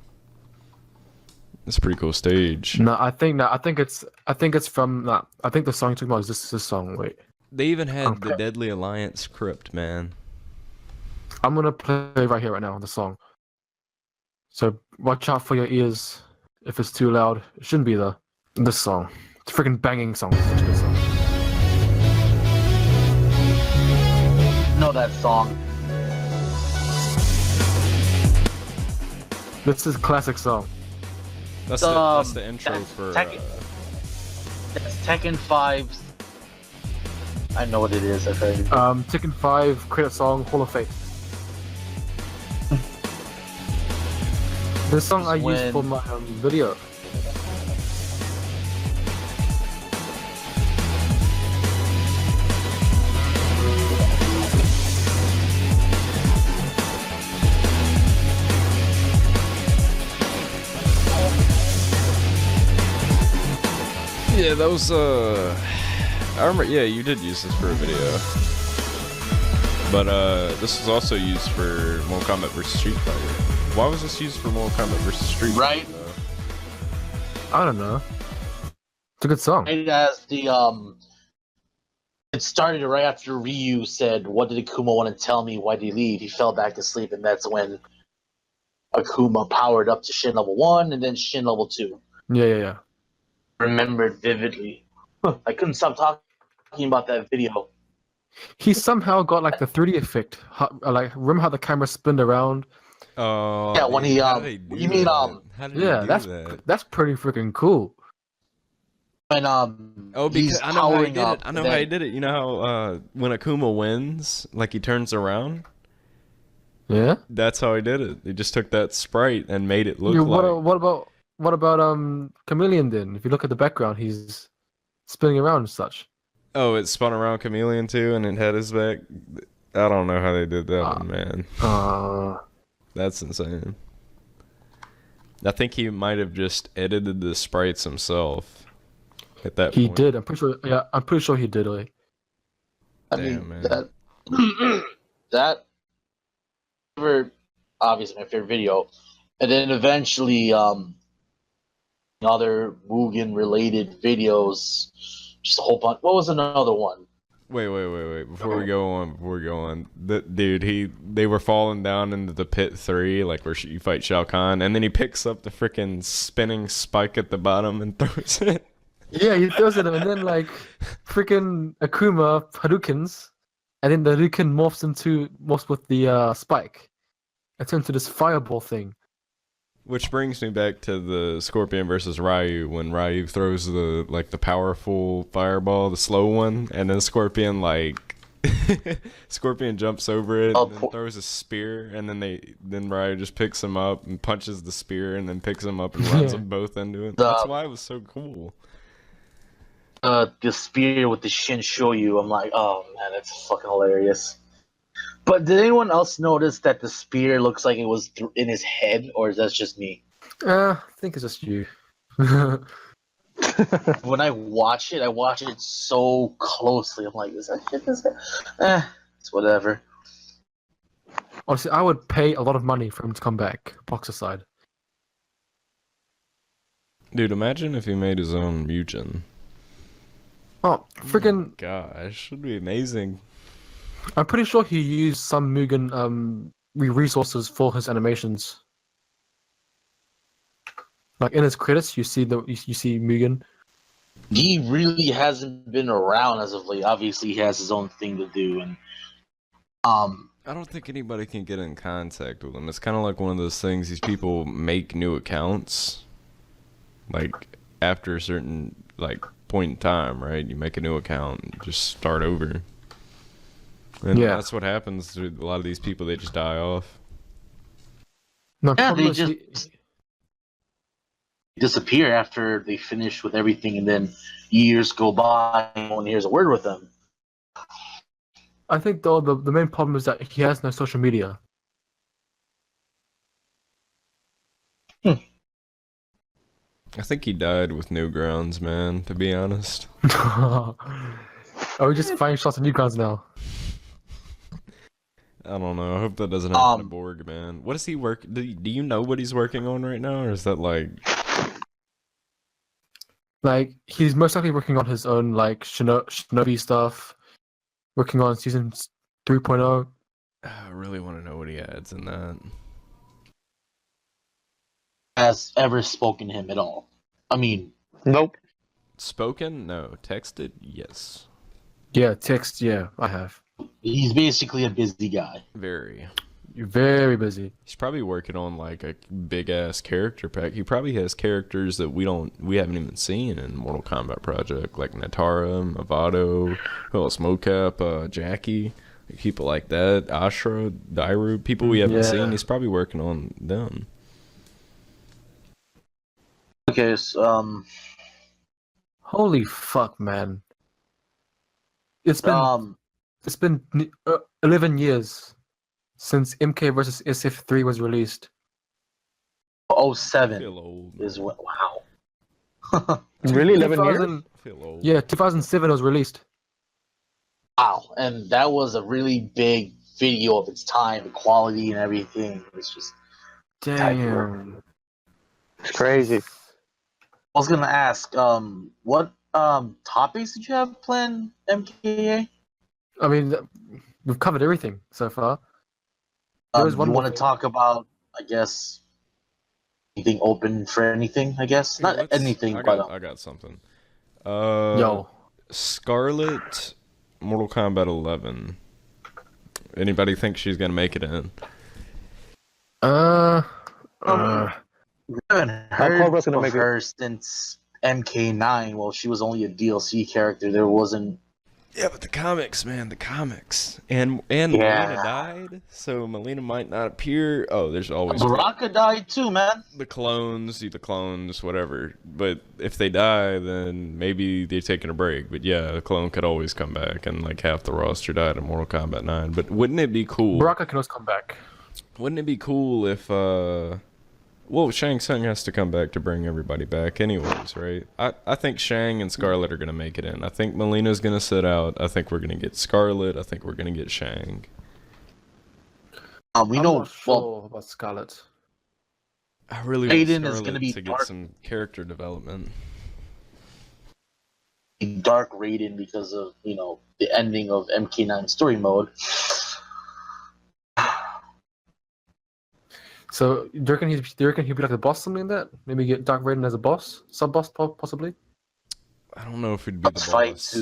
It's a pretty cool stage. I think it's from. I think the song you're talking about is this song. Wait. They even had the Deadly Alliance crypt, man. I'm gonna play right here, right now, the song. So watch out for your ears if it's too loud. It shouldn't be though. This song. It's a freaking banging song. It's such a good song. Know that song. This is a classic song. That's the intro that's for. That's Tekken 5's. I know what it is. I've heard it. Tekken 5 credit song Hall of Fame. This song I used for my video. Yeah, that was I remember. Yeah, you did use this for a video, but this was also used for Mortal Kombat vs Street Fighter. Why was this used for Mortal Kombat vs Street Fighter? Right. I don't know. It's a good song. Right as the it started right after Ryu said, "What did Akuma want to tell me? Why did he leave?" He fell back to sleep, and that's when Akuma powered up to Shin level 1 and then Shin level 2. Yeah. Remembered vividly. I couldn't stop talking about that video. He somehow got like the 3D effect. Like, remember how the camera spinned around? Oh. Yeah, when he how did do you mean that? How did Yeah, he do that's that? that's pretty freaking cool. when Oh, because he's I know how he powering did up. it. I know how he did it. You know how when Akuma wins, like he turns around. Yeah. That's how he did it. He just took that sprite and made it look Yeah, like. what about Chameleon then? If you look at the background, he's spinning around and such. Oh, it spun around Chameleon too, and it had his back. I don't know how they did that one, man. That's insane. I think he might have just edited the sprites himself at that He point. did. I'm pretty sure. Yeah, I'm pretty sure he did. Like, I Damn, mean man. that obviously my favorite video, and then eventually other Mugen related videos, just a whole bunch. What was another one? Wait. Before we go on, they were falling down into the pit 3, like where you fight Shao Kahn, and then he picks up the freaking spinning spike at the bottom and throws it. yeah, he throws it, and then like freaking Akuma Hadoukens, and then the Hadouken morphs with the spike. It turns into this fireball thing. Which brings me back to the Scorpion versus Ryu, when Ryu throws the powerful fireball, the slow one, and then Scorpion Scorpion jumps over it and then throws a spear, and then Ryu just picks him up and punches the spear and then picks him up and runs them both into it. That's why it was so cool. The spear with the Shin Shoyu. I'm like, oh man, that's fucking hilarious. But did anyone else notice that the spear looks like it was in his head, or is that just me? I think it's just you. When I watch it so closely. I'm like, is that shit his head? It's whatever. Honestly, I would pay a lot of money for him to come back, box aside. Dude, imagine if he made his own MUGEN. Oh, freaking! Gosh, it'd be amazing. I'm pretty sure he used some Mugen resources for his animations. Like in his credits, you see Mugen. He really hasn't been around as of late. Obviously, he has his own thing to do, and I don't think anybody can get in contact with him. It's kind of like one of those things. These people make new accounts, like after a certain point in time, right? You make a new account and just start over. And Yeah. that's what happens to a lot of these people. They just die off. No, yeah, problem they is just disappear after they finish with everything, and then years go by and no one hears a word with them. I think though the main problem is that he has no social media. I think he died with Newgrounds, man, to be honest. Are we just finding shots of Newgrounds now? I don't know. I hope that doesn't happen to Borg, man. What does he work? Do you know what he's working on right now, or is that like he's most likely working on his own Shinobi stuff, working on season 3.0. I really want to know what he adds in that. Has ever spoken to him at all? I mean, Nope. Spoken? No. Texted? Yes. Yeah, text. Yeah, I have. he's basically a busy guy. Very. You're very busy. He's probably working on like a big ass character pack. He probably has characters that we haven't even seen in Mortal Kombat Project, like Natara, Mavado, who else? Mocap, Jackie, people like that, Ashra, Dairu, people we haven't seen. He's probably working on them. Okay, so, Holy fuck, man! It's been 11 years since MK versus SF3 was released. I 07 feel old. is what? Wow. Really, 11 years? I feel old. Yeah, 2007 was released. Wow, and that was a really big video of its time, the quality and everything. It's just. Damn. It's crazy. I was gonna ask, what topics did you have planned, MKA? I mean, we've covered everything so far. There was one you more want to thing. talk about, I guess, anything open for anything? I guess Yeah, not anything, I but got something. Yo. Scarlet, Mortal Kombat 11. Anybody think she's gonna make it in? we haven't Cobra's heard gonna of make her since MK9. Well, she was only a DLC character. There wasn't. Yeah, but the comics, man, the comics. And Melina died, so Melina might not appear. Oh, there's always Baraka died too, man. the clones, whatever. But if they die, then maybe they're taking a break. But yeah, a clone could always come back, and like half the roster died in Mortal Kombat 9. But wouldn't it be cool? Baraka can always come back. Wouldn't it be cool if well, Shang Tsung has to come back to bring everybody back anyways, right? I think Shang and Scarlet are going to make it in. I think Melina's going to sit out. I think we're going to get Scarlet. I think we're going to get Shang. We I'm know not sure about Scarlet. I really want Aiden is Scarlet gonna be to dark. get some character development. Dark Raiden because of the ending of MK9 story mode. So, do you reckon he'd be like the boss, something like that? Maybe get Dark Raiden as a boss? Sub-boss, possibly? I don't know if it'd be the boss.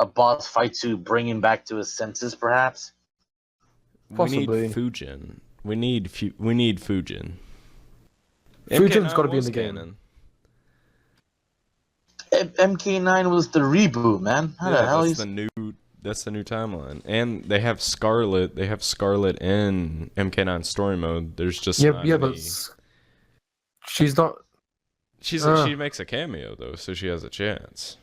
A boss fight to bring him back to his senses, perhaps. Possibly. We need Fujin. We need Fujin. Fujin's MK9 got to be in was the game. canon. MK9 was the reboot, man. How the hell that's is the new timeline. And they have Scarlet. They have Scarlet in MK9 story mode. There's just not but any... she's not. She makes a cameo though, so she has a chance.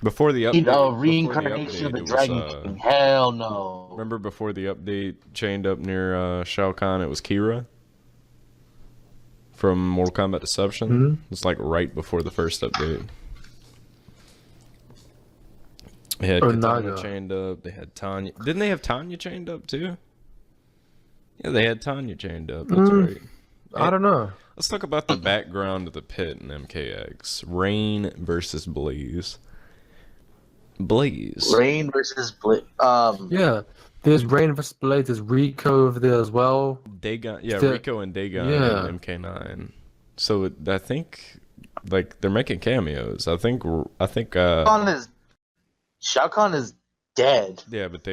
Before the update, reincarnation of the it was, Dragon King. Hell no. Remember before the update, chained up near Shao Kahn, it was Kira from Mortal Kombat Deception. Mm-hmm. It's like right before the first update. They had Naga. Katana chained up. They had Tanya. Didn't they have Tanya chained up too? Yeah, they had Tanya chained up. That's right. I don't know. Let's talk about the background of the pit in MKX. Rain versus Blaze. Rain versus Blaze. Yeah, there's Rain vs. Blade. There's Rico over there as well. Dagon, The- Rico and Dagon yeah. in MK9. So I think like they're making cameos. I think Shao Kahn is dead. yeah, but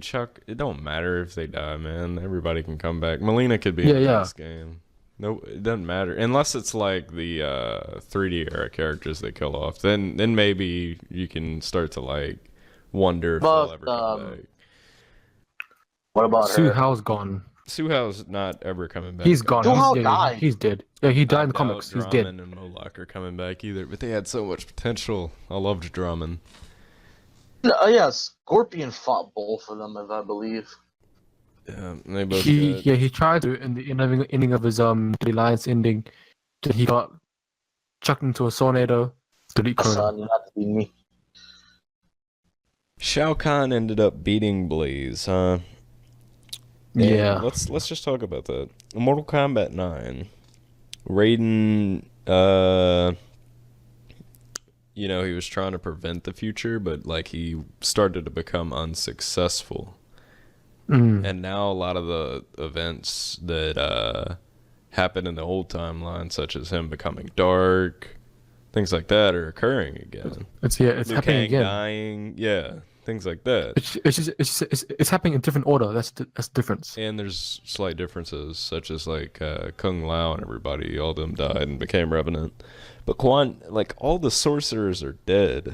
Chuck, it don't matter if they die, man. Everybody can come back. Melina could be Yeah, in yeah. this game. No, it doesn't matter unless it's like the 3D era characters they kill off. Then maybe you can start to like wonder if they'll ever come back. What about Su her? Hao's gone. Suhao's not ever coming back. He's gone. Su Hao He's, died. he's dead. Yeah, he died in the I doubt comics. He's Drummond dead. and Moloch are coming back either, but they had so much potential. I loved Drummond. Yeah, Scorpion fought both of them, if I believe. Yeah, they both He died. he tried to in the ending of his the Alliance ending. Then he got chucked into a tornado. Delete Chrono. Son, you have to be me. Shao Kahn ended up beating Blaze, huh? And Yeah. Let's just talk about that. Mortal Kombat 9. Raiden, he was trying to prevent the future, but like he started to become unsuccessful. And now a lot of the events that happened in the old timeline, such as him becoming dark, things like that, are occurring again. It's Liu happening Kang again. dying, yeah. things like that. It's happening in different order. That's the difference. And there's slight differences, such as like Kung Lao and everybody, all of them died and became Revenant. But Quan, like all the sorcerers are dead.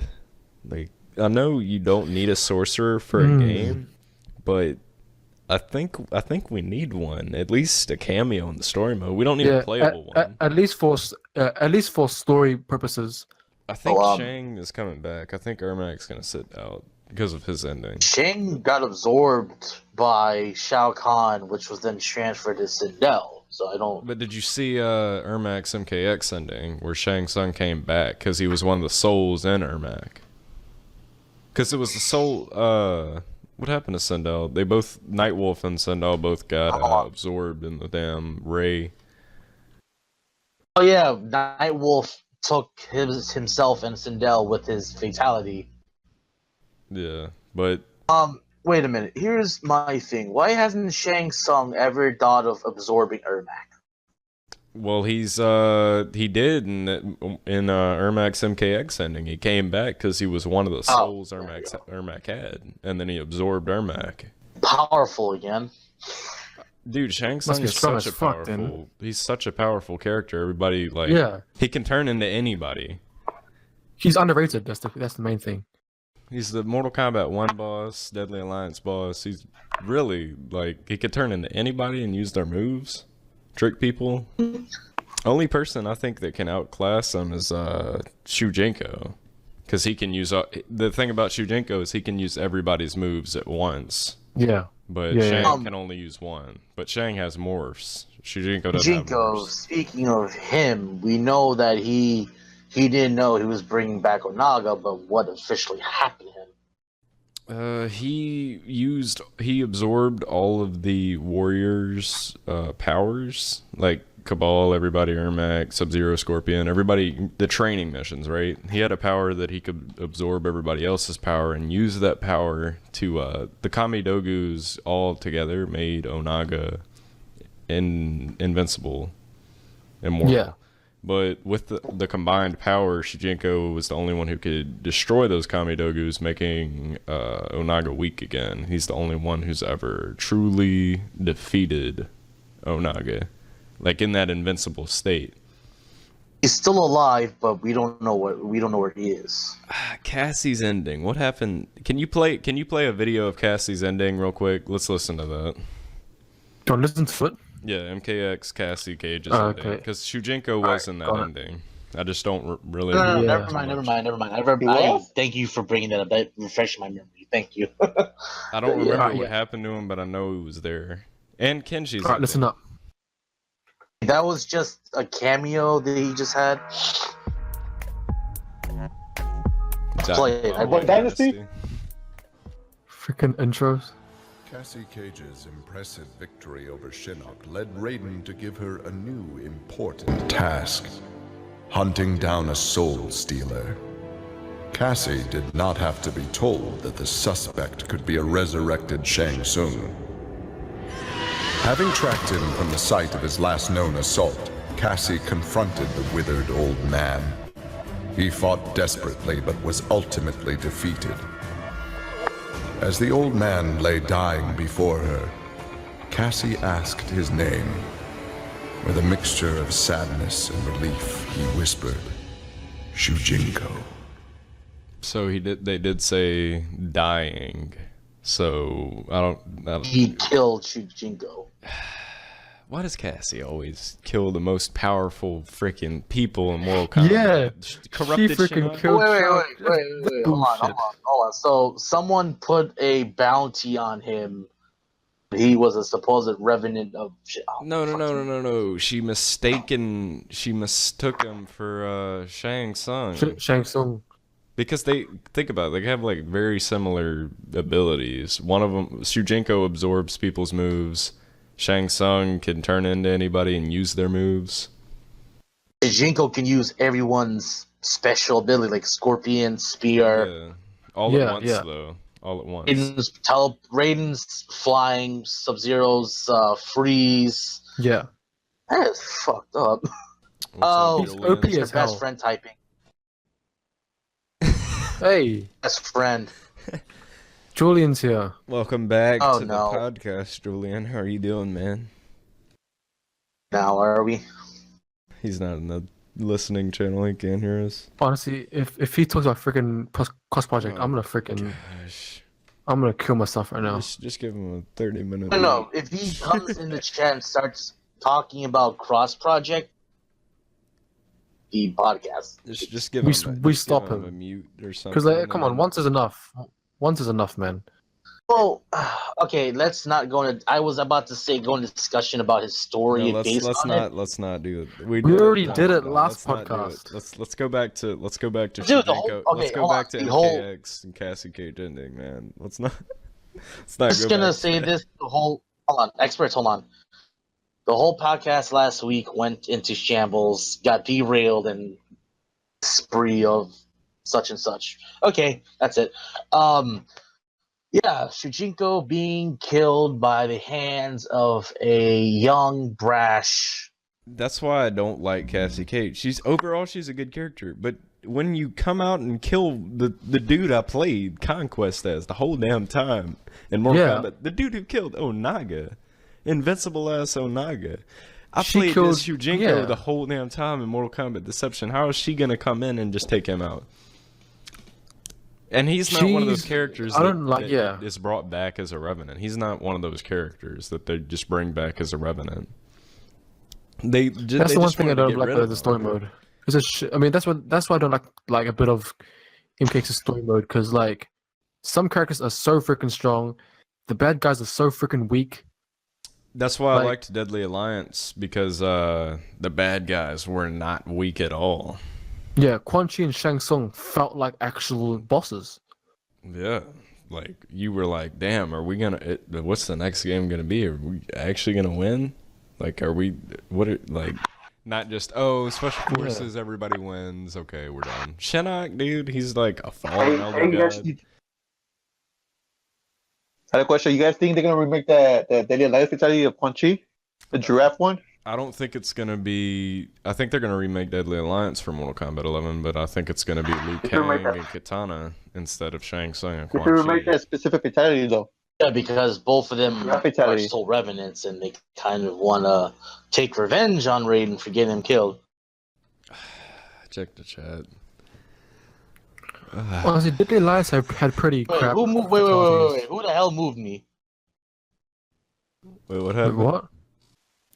Like I know you don't need a sorcerer for a game, but I think we need one, at least a cameo in the story mode. We don't need a playable one. At least for story purposes. I think Shang is coming back. I think Ermac's gonna sit out because of his ending. Shang got absorbed by Shao Kahn, which was then transferred to Sindel. So I don't. But did you see Ermac's MKX ending where Shang Tsung came back because he was one of the souls in Ermac? Because it was the soul. What happened to Sindel? They both, Nightwolf and Sindel both got absorbed in the damn ray. Oh yeah, Nightwolf took himself and Sindel with his fatality. Yeah, but wait a minute. Here's my thing. Why hasn't Shang Tsung ever thought of absorbing Ermac? well, he did in Ermac's MKX ending. He came back because he was one of the souls Ermac had, and then he absorbed Ermac. Powerful again. Dude, Shang Tsung is such a powerful. He's such a powerful character. Everybody he can turn into anybody. He's underrated. That's the main thing. He's the Mortal Kombat 1 boss, Deadly Alliance boss. He's really he could turn into anybody and use their moves, trick people. Only person I think that can outclass him is Shujinko, because he can use the thing about Shujinko is he can use everybody's moves at once. Yeah. But Shang can only use one. But Shang has morphs. Shujinko doesn't have morphs. Speaking of him, we know that he didn't know he was bringing back Onaga, but what officially happened to him? He absorbed all of the warriors' powers, like Cabal, everybody, Ermac, Sub-Zero, Scorpion, everybody, the training missions, right? He had a power that he could absorb everybody else's power and use that power to, the Kamidogus all together made Onaga invincible, immortal. Yeah. But with the combined power, Shujinko was the only one who could destroy those Kamidogus, making Onaga weak again. He's the only one who's ever truly defeated Onaga, like in that invincible state. He's still alive, but we don't know where he is. Cassie's ending. What happened? Can you play a video of Cassie's ending real quick? Let's listen to that. Don't listen to it. Yeah, MKX Cassie Cage's ending, because Shujinko was in that ending. I just don't really. No, never mind. I thank you for bringing that up. Refreshing my memory. Thank you. I don't remember what happened to him, but I know he was there. And Kenshi's. All right, listen up. That was just a cameo that he just had. Play it. What Dynasty? Freaking intros. Cassie Cage's impressive victory over Shinnok led Raiden to give her a new important task: hunting down a soul stealer. Cassie did not have to be told that the suspect could be a resurrected Shang Tsung. Having tracked him from the site of his last known assault, Cassie confronted the withered old man. He fought desperately but was ultimately defeated. As the old man lay dying before her, Cassie asked his name. With a mixture of sadness and relief, he whispered, "Shujinko." So they did say dying. So I don't. He killed Shujinko. Why does Cassie always kill the most powerful freaking people in Mortal Kombat? Yeah, corrupted she freaking Shinnok? killed. Wait. Hold on. So someone put a bounty on him. He was a supposed revenant of shit. No. She mistook him for Shang Tsung. Shang Tsung. Because think about it, they have like very similar abilities. One of them, Shujinko absorbs people's moves. Shang Tsung can turn into anybody and use their moves. Shujinko can use everyone's special ability, like Scorpion, Spear. Yeah. All at once, though. All at once. Raiden's flying, Sub-Zero's freeze. Yeah. That is fucked up. He's OP as hell. Best friend typing. Hey. Best friend. Julian's here. Welcome back Oh, to the no. podcast, Julian. How are you doing, man? Now are we? He's not in the listening channel. He can't hear us. Honestly, if he talks about freaking cost project, I'm Gosh. gonna kill myself right now. Just give him a 30-minute. No, if he comes in the chat and starts talking about cross project, the podcast. Just give We him. we just stop give him him. a mute or something. Because like, come on, and- once is enough. Once is enough, man. Well, okay, let's not go into. I was about to say go into discussion about his story No, based let's on not. it. Let's not do it. We did already once. did it No, last let's not do it. podcast. Let's go back to Dude, the whole- Shujinko. okay, Let's go hold on, back to the whole- MKX and Cassie Cage ending, man. Let's not. Let's not. Just go gonna back say to this. The whole hold on, experts, hold on. The whole podcast last week went into shambles, got derailed, and spree of such and such. Okay, that's it. Yeah, Shujinko being killed by the hands of a young, brash. That's why I don't like Cassie Cage. She's a good character, but when you come out and kill the dude I played Conquest as the whole damn time in Mortal Yeah. Kombat, the dude who killed Onaga, invincible ass Onaga. I She played killed- this Shujinko yeah. the whole damn time in Mortal Kombat Deception. How is she gonna come in and just take him out? And he's not one of those She's- characters I don't like- that yeah. is brought back as a Revenant. He's not one of those characters that they just bring back as a Revenant. That's the one thing I don't like about the story mode. I mean, that's why I don't like a bit of MKX's story mode, because like some characters are so freaking strong, the bad guys are so freaking weak. That's why I like- liked Deadly Alliance, because the bad guys were not weak at all. Yeah, Quan Chi and Shang Tsung felt like actual bosses. Yeah, like you were like, damn, are we gonna? What's the next game gonna be? Are we actually gonna win? Like, are we? Not just special forces, everybody wins. Okay, we're done. Shinnok, dude, he's like a fallen elder god. I had a question. You guys think they're gonna remake the Daily Life Fatality of Quan Chi, the giraffe one? I don't think it's gonna be. I think they're gonna remake Deadly Alliance for Mortal Kombat 11, but I think it's gonna be Liu Kang and Kitana instead of Shang Tsung and They Quan should remake Chi. that specific fatality though. Yeah, because both of them are Fatality. still revenants, and they kind of want to take revenge on Raiden for getting him killed. Check the chat. Honestly, Deadly Alliance had pretty Wait, crap. who moved? Wait! Who the hell moved me? Wait, what Wait, happened? what?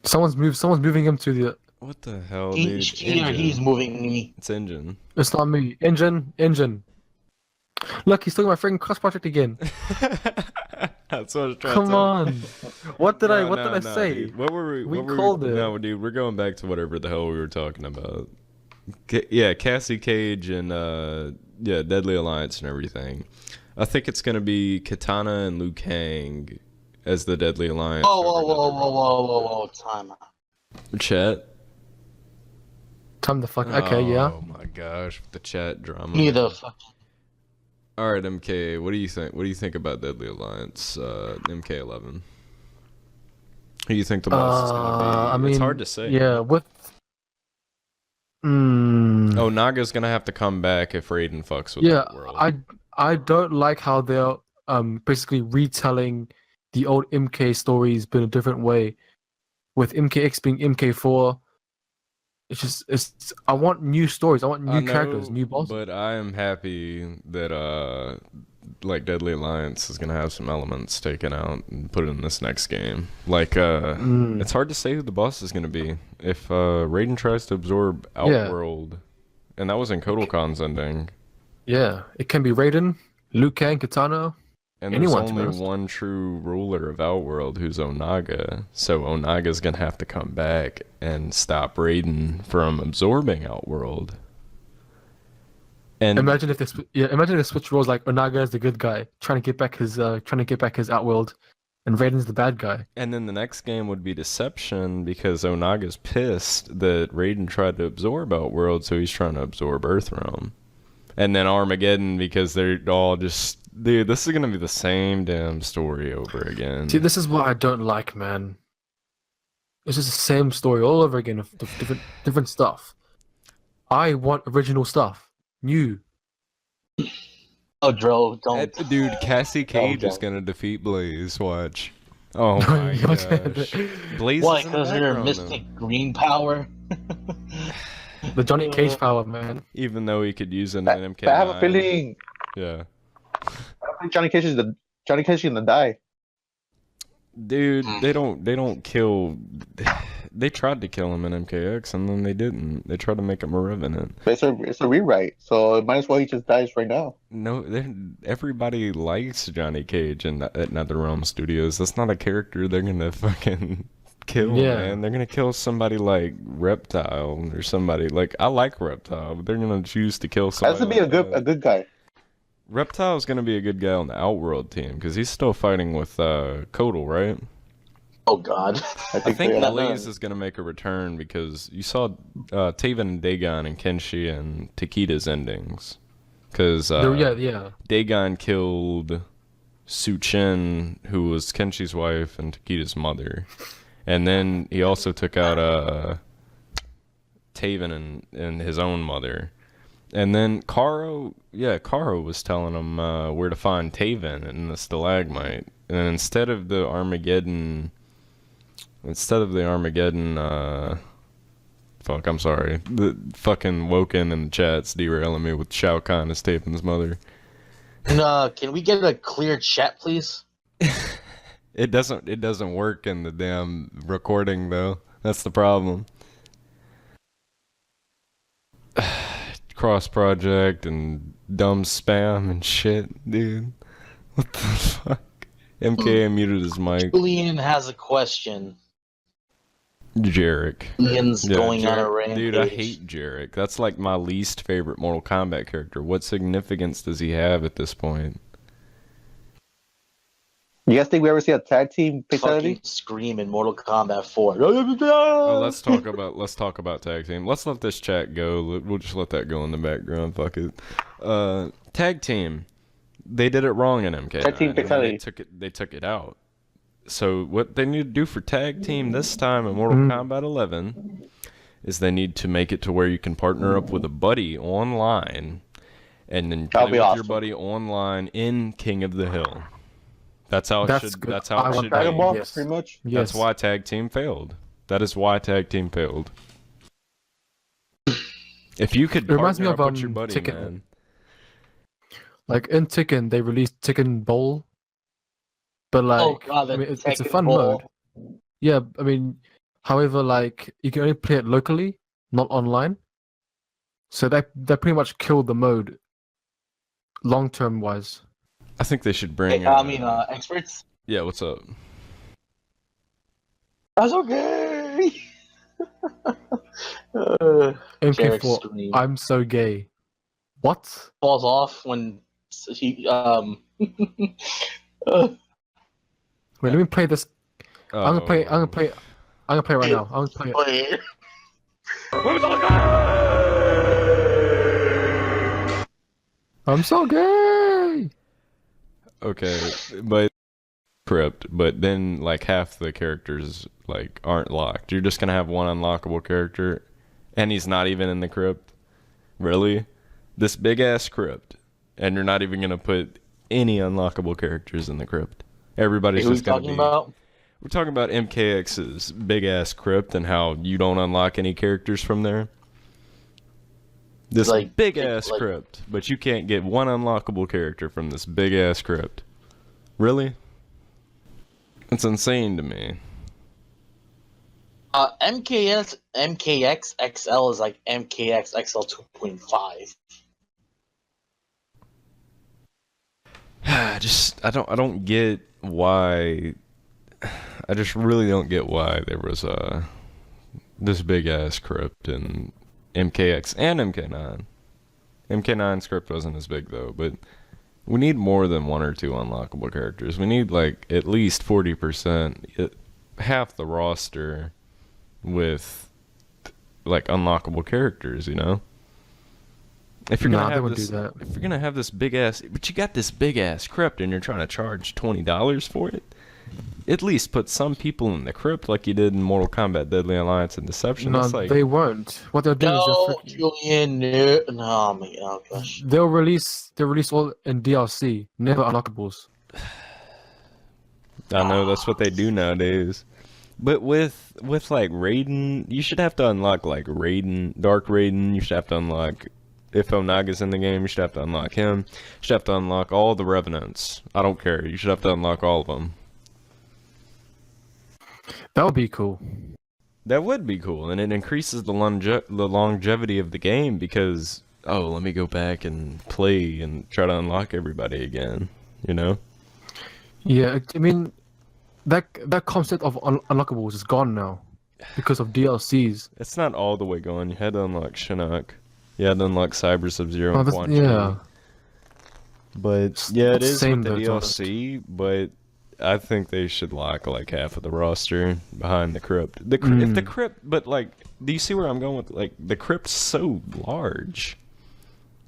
Someone's moving him to the. What the hell, dude? He or Enjin. he's moving me. It's Enjin. It's not me. Enjin. Look, he's talking about freaking cross project again. That's what I was trying Come to on. What did I No, say? dude. What were we? We what were called it. No, dude, we're going back to whatever the hell we were talking about. Yeah, Cassie Cage and Deadly Alliance and everything. I think it's gonna be Kitana and Liu Kang as the Deadly Alliance. Whoa! Time out. Chat. Time the fuck. Okay, yeah. Oh my gosh, the chat drama. Give me the fucking. All right, MK. What do you think? What do you think about Deadly Alliance, MK11? Who do you think the boss is gonna be? I mean, it's hard to say. Yeah, with. Oh, Naga's gonna have to come back if Raiden fucks with Yeah, that world. I don't like how they're basically retelling the old MK stories but in a different way, with MKX being MK4. It's I want new stories. I want new I know, characters, new bosses. But I am happy that like Deadly Alliance is gonna have some elements taken out and put in this next game. Like it's hard to say who the boss is gonna be if Raiden tries to absorb Outworld, and that was in Kodokan's ending. Yeah, it can be Raiden, Liu Kang, Kitana. And Anyone, there's to be only honest. one true ruler of Outworld, who's Onaga. So Onaga's gonna have to come back and stop Raiden from absorbing Outworld. And Imagine if they switch roles, like Onaga is the good guy, trying to get back his Outworld, and Raiden's the bad guy. And then the next game would be Deception, because Onaga's pissed that Raiden tried to absorb Outworld, so he's trying to absorb Earthrealm. And then Armageddon, because they're all just... Dude, this is going to be the same damn story over again. See, this is what I don't like, man. It's just the same story all over again of different stuff. I want original stuff, new. Oh, Dro, don't. Dude, Cassie Cage is don't. gonna defeat Blaze. Watch. Oh my gosh. Blaze Why? is in the Because they're background, Mystic Green Power? The Johnny Cage power, man. even though he could use an But MK9. I have a feeling Yeah. Johnny Cage is gonna die. Dude, they don't kill. They tried to kill him in MKX and then they didn't. They tried to make him a revenant. But it's a rewrite, so it might as well he just dies right now. No, everybody likes Johnny Cage at NetherRealm Studios. That's not a character they're gonna fucking kill, Yeah. man. They're gonna kill somebody like Reptile or somebody like I like Reptile, but they're gonna choose to kill somebody. Has to be like that. a good guy. Reptile's gonna be a good guy on the Outworld team because he's still fighting with Kodal, right? Oh God. I think yeah. Blaze is gonna make a return because you saw Taven and Dagon and Kenshi and Takita's endings. Because Yeah. Dagon killed Suchin, who was Kenshi's wife and Takita's mother, and then he also took out Taven and his own mother. And then Karo was telling him where to find Taven in the stalagmite. And instead of the Armageddon, fuck, I'm sorry. The fucking Woken in the chat's derailing me with Shao Kahn as Taven's mother. Can we get a clear chat, please? It doesn't work in the damn recording though. That's the problem. Cross project and dumb spam and shit, dude. What the fuck? MKA muted his mic. Julian has a question. Jarek. Julian's going on a Jarek. rampage. Dude, I hate Jarek. That's like my least favorite Mortal Kombat character. What significance does he have at this point? You guys think we ever see a tag team fatality? Fucking scream in Mortal Kombat 4. Oh, let's talk about tag team. Let's let this chat go. We'll just let that go in the background. Fuck it. Tag team. They did it wrong in MK. Tag team fatality. They took it out. So what they need to do for tag team this time in Mortal Kombat 11 is they need to make it to where you can partner up with a buddy online and then play with your buddy online in King of the Hill. That's how it should. Good. That's how it should Dragon be. Ball, Yes. pretty much. That's why tag team failed. That is why tag team failed. If you could It reminds me partner of, up with your buddy, Tekken. man. Like in Tekken, they released Tekken Bowl, but like Oh, God, I mean, it's a Tekken fun Bowl. mode. Yeah, I mean, however, like you can only play it locally, not online. So that pretty much killed the mode, long term wise. I think they should bring. Experts. Yeah, what's up? That's okay. MK4, scream. I'm so gay. What? Falls off when he Wait, let me play this. I'm gonna play. I'm gonna play it right now. I'm gonna play it. Wait. I'm so gay. Okay, but crypt, but then like half the characters like aren't locked. You're just gonna have one unlockable character, and he's not even in the crypt. Really? This big ass crypt, and you're not even gonna put any unlockable characters in the crypt. Everybody's Who are we just gonna talking be. about? We're talking about MKX's big ass crypt and how you don't unlock any characters from there. This Like, big ass like- crypt, but you can't get one unlockable character from this big ass crypt. Really? It's insane to me. MKX XL is like MKX XL 2.5. I don't get why. I just really don't get why there was this big ass crypt in MKX and MK9. MK9's crypt wasn't as big though, but we need more than one or two unlockable characters. We need like at least 40%, half the roster with like unlockable characters, you know? If you're Nah, gonna they have wouldn't this, do that. if you're gonna have this big ass, but you got this big ass crypt and you're trying to charge $20 for it, at least put some people in the crypt like you did in Mortal Kombat Deadly Alliance and Deception. No, That's like, they won't. What they'll do is No, Julian, no, no, my, oh gosh. they'll release all in DLC, never unlockables. I know that's what they do nowadays. But with like Raiden, you should have to unlock like Raiden, Dark Raiden. You should have to unlock, if Onaga's in the game, you should have to unlock him. You should have to unlock all the Revenants. I don't care. You should have to unlock all of them. That would be cool. That would be cool, and it increases the longevity of the game because, oh, let me go back and play and try to unlock everybody again, you know? Yeah, I mean, that concept of unlockables is gone now because of DLCs. It's not all the way gone. You had to unlock Shinnok. You had to unlock Cyber Sub-Zero and Quan Chi. Yeah. But, yeah, it is Same with the though, DLC, but I think they should lock like half of the roster behind the crypt. If the crypt, but like, do you see where I'm going with? Like, the crypt's so large,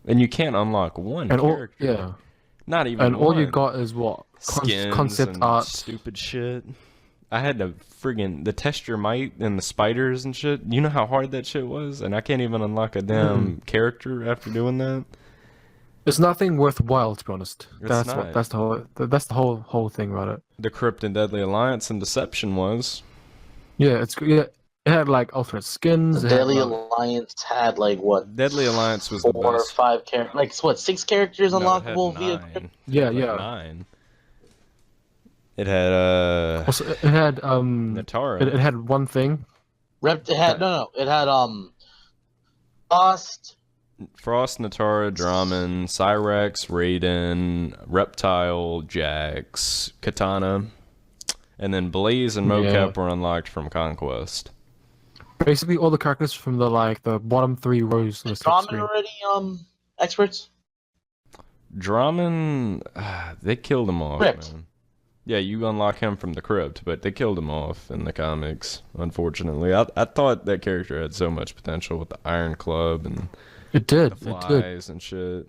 and you can't unlock one character. Yeah. Not even. And one. all you got is what Skins concept and art, stupid shit. I had to friggin' the test your might and the spiders and shit. You know how hard that shit was, and I can't even unlock a damn character after doing that. It's nothing worthwhile, to be honest. It's That's not. that's the whole thing about it. The Crypt and Deadly Alliance and Deception was. Yeah, it had like alternate skins. The it had, Deadly like- Alliance had like what? Deadly Alliance was the 4 or best. 5 characters. Like what? 6 characters No, it had unlockable via. 9. Yeah, Like yeah. 9. It had Also, it had Natara. it had one thing. It had It had Frost, Natara, Draman, Cyrex, Raiden, Reptile, Jax, Katana, and then Blaze and Mocap were unlocked from Conquest. Basically, all the characters from the bottom 3 rows of the Ramen screen. already experts. Draman, they killed him off, Crypt. man. Yeah, you unlock him from the crypt, but they killed him off in the comics, unfortunately. I thought that character had so much potential with the Iron Club and It did. the It did. flies and shit.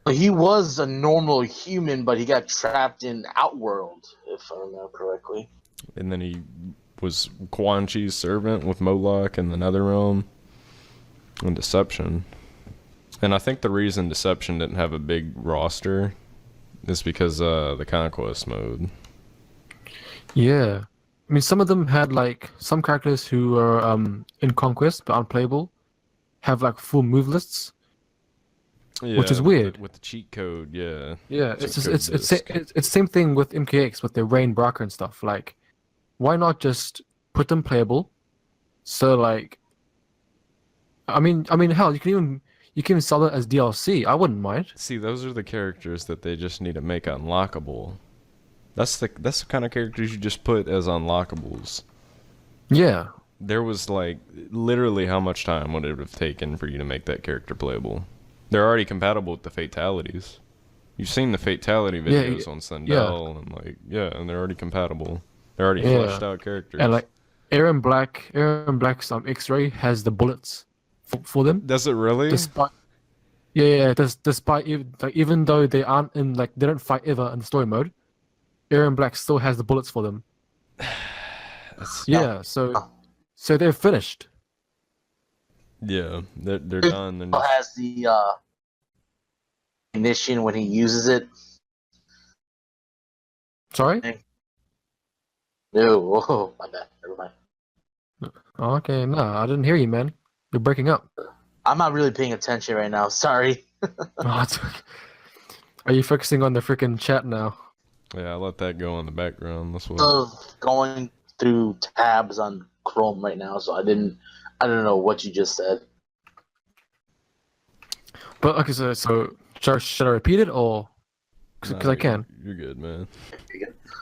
He was a normal human, but he got trapped in Outworld, if I remember correctly. And then he was Quan Chi's servant with Moloch in the Netherrealm and Deception. And I think the reason Deception didn't have a big roster is because the Conquest mode. Yeah. I mean, some of them had some characters who are in Conquest but unplayable have full move lists. Yeah, Which is weird. With the cheat code, yeah. Yeah, Cheat it's code it's it's disc. it's same thing with MKX with their Rain Barker and stuff. Why not just put them playable? So I mean hell, you can even sell it as DLC. I wouldn't mind. See, those are the characters that they just need to make unlockable. That's the kind of characters you just put as unlockables. Yeah. There was literally how much time would it have taken for you to make that character playable? They're already compatible with the fatalities. You've seen the fatality Yeah, videos on Sendell and they're already compatible. They're already Yeah. fleshed out characters. And Aaron Black's X-Ray has the bullets for them. Does it really? Despite even though they aren't in they don't fight ever in the story mode, Aaron Black still has the bullets for them. Yeah, so they're finished. Yeah, they're done. They're He has the ignition when he uses it. Sorry? No, oh, my bad. Never mind. Oh, okay, no, I didn't hear you, man. You're breaking up. I'm not really paying attention right now. Sorry. Oh, are you focusing on the freaking chat now? Yeah, I let that go in the background. That's what. Of going through tabs on Chrome right now, so I don't know what you just said. But okay, so should I repeat it or because I can? You're good, man.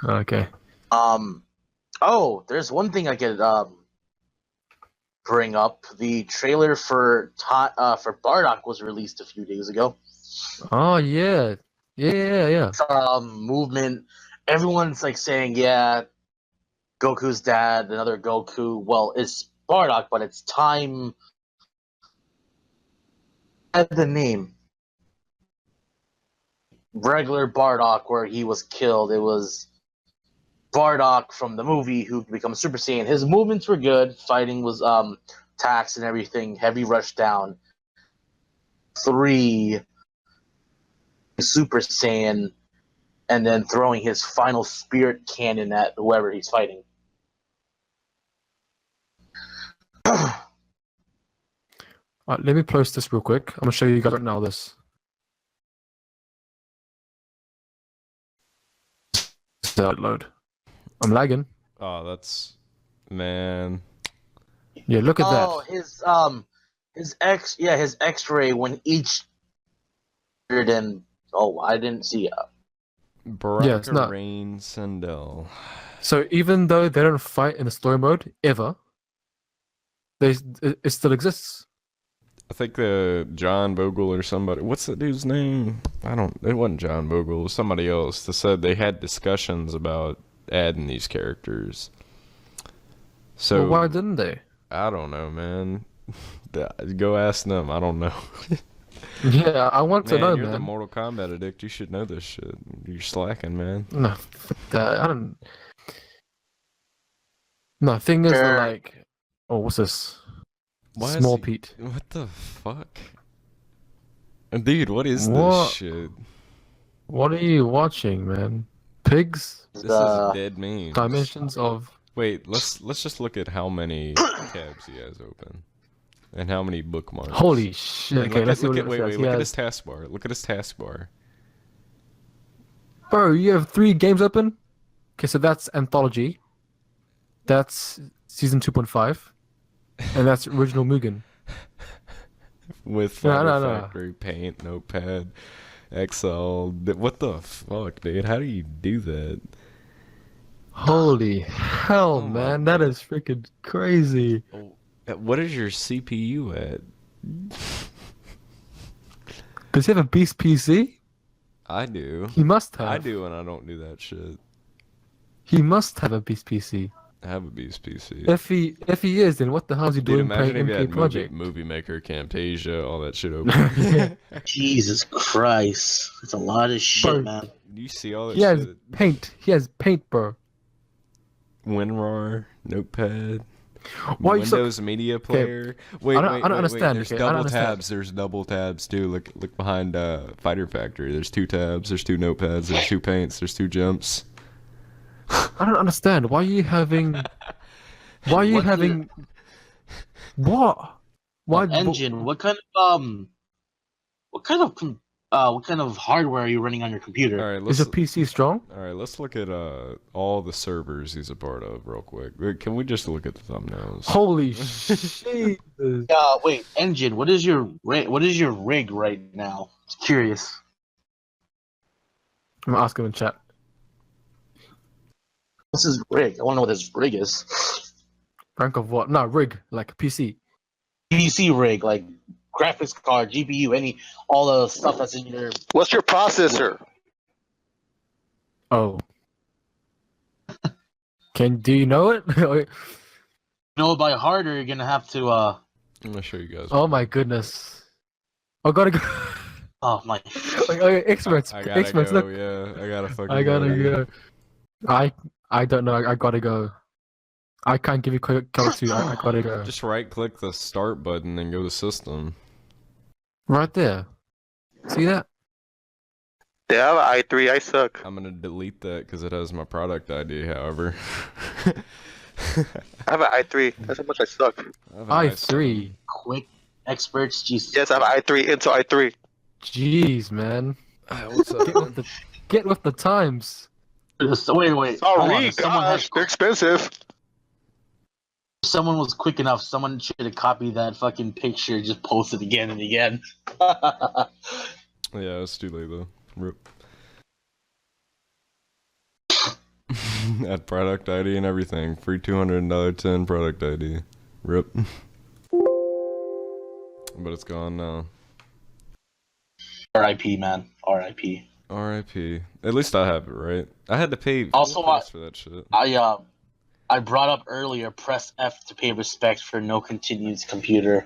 Okay. Oh, there's one thing I could bring up. The trailer for Bardock was released a few days ago. Oh yeah. Yeah. Movement. Everyone's saying, yeah, Goku's dad, another Goku. Well, it's Bardock, but it's time. At the name, regular Bardock, where he was killed. It was Bardock from the movie who becomes Super Saiyan. His movements were good. Fighting was taxed and everything. Heavy rush down. 3 Super Saiyan, and then throwing his final spirit cannon at whoever he's fighting. Let me post this real quick. I'm gonna show you guys right now this. Download. I'm lagging. Oh, that's man. Yeah, look at that. Oh, his X-ray when each then I didn't see it. Yeah, it's not. Rain Sendel. So even though they don't fight in the story mode ever, it still exists. I think John Bogle or somebody. What's that dude's name? It wasn't John Bogle. It was somebody else that said they had discussions about adding these characters. So Well, why didn't they? I don't know, man. Go ask them. I don't know. Yeah, I want to know, You're the man. Mortal Kombat addict. You should know this shit. You're slacking, man. No, fuck that. I don't. No, thing is, Sure. like, oh, what's this? Why is Small he- Pete. What the fuck? Dude, what is What? this shit? What are you watching, man? Pigs? This is dead memes. Dimensions of. Wait, let's just look at how many tabs he has open. And how many bookmarks. Holy shit! And Okay, look let's at, see look what at, it wait, says. wait, He look at has- his taskbar. Look at his taskbar. Bro, you have 3 games open. Okay, so that's Anthology. That's Season 2.5. And that's Original Mugen. With No, Fighter no, no. Factory, Paint, Notepad, Excel. What the fuck, dude? How do you do that? Holy hell, Oh my man. That is freaking crazy. What is your CPU at? Does he have a Beast PC? I do. He must have. I do, and I don't do that shit. He must have a Beast PC. I have a Beast PC. If he is, then what the hell is he Dude, doing playing imagine if you MK had Project? movie Maker, Camtasia, all that shit open. Jesus Christ, that's a lot of shit, Bro. man. Do you see all that He has shit? Paint. He has Paint, bro. WinRAR, Notepad, Why you so- Windows Media Player. Wait, I don't- wait, I don't wait, understand, Wait. There's okay? I don't double understand. tabs. There's double tabs too. Look behind Fighter Factory. There's 2 tabs. There's 2 notepads. There's 2 paints. There's 2 jumps. I don't understand. Why are you having? Why are you What's having? What? Why? Enjin, what kind of hardware are you running on your computer? All right, Is let's your PC strong? let's look at all the servers he's a part of real quick. Wait, can we just look at the thumbnails? Holy shit! Wait, Enjin, what is your rig right now? Just curious. I'm gonna ask him in chat. What's his rig? I want to know what his rig is. Rank of what? No, rig like a PC. PC rig, like graphics card, GPU, all the stuff that's in your. What's your processor? Oh. Do you know it? Know by heart, or you're gonna have to. I'm gonna show you guys. Oh my goodness. I gotta go. Oh my. Okay, experts. I gotta Experts, go. look. Yeah, I gotta fucking. I gotta go. I don't know. I gotta go. I can't give you color 2. I gotta go. Just right click the start button and go to system. Right there. See that? Yeah, I have an i3. I suck. I'm gonna delete that because it has my product ID. However, I have an i3. That's how much I suck. I have a nice- i3. Quick experts, Jesus. Yes, I have an i3. Intel i3. Jeez, man. What's up? Get with the times. Wait. Hold on. Sorry, gosh, they're expensive. Someone was quick enough. Someone should have copied that fucking picture, just posted again and again. Yeah, it's too late though. Rip. Add product ID and everything. Free $200 10 product ID. Rip. But it's gone now. R.I.P. man. R.I.P. RIP. At least I have it, right? I had to pay Also, full price for that shit. I brought up earlier. Press F to pay respect for no continues computer.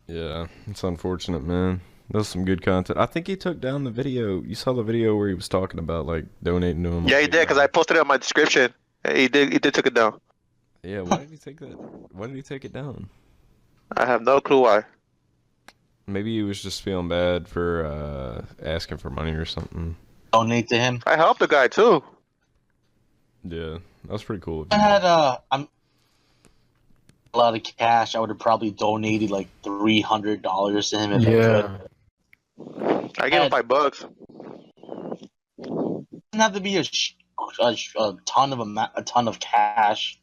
Yeah, it's unfortunate, man. That was some good content. I think he took down the video. You saw the video where he was talking about like donating to him. Yeah, he did, because I posted it on my description. He did took it down. Yeah, why did he take that? Why did he take it down? I have no clue why. Maybe he was just feeling bad for asking for money or something. Donate to him. I helped the guy too. Yeah, that was pretty cool. I had a lot of cash. I would have probably donated like $300 to him if I could. I gave him $5. Doesn't have to be a ton of cash.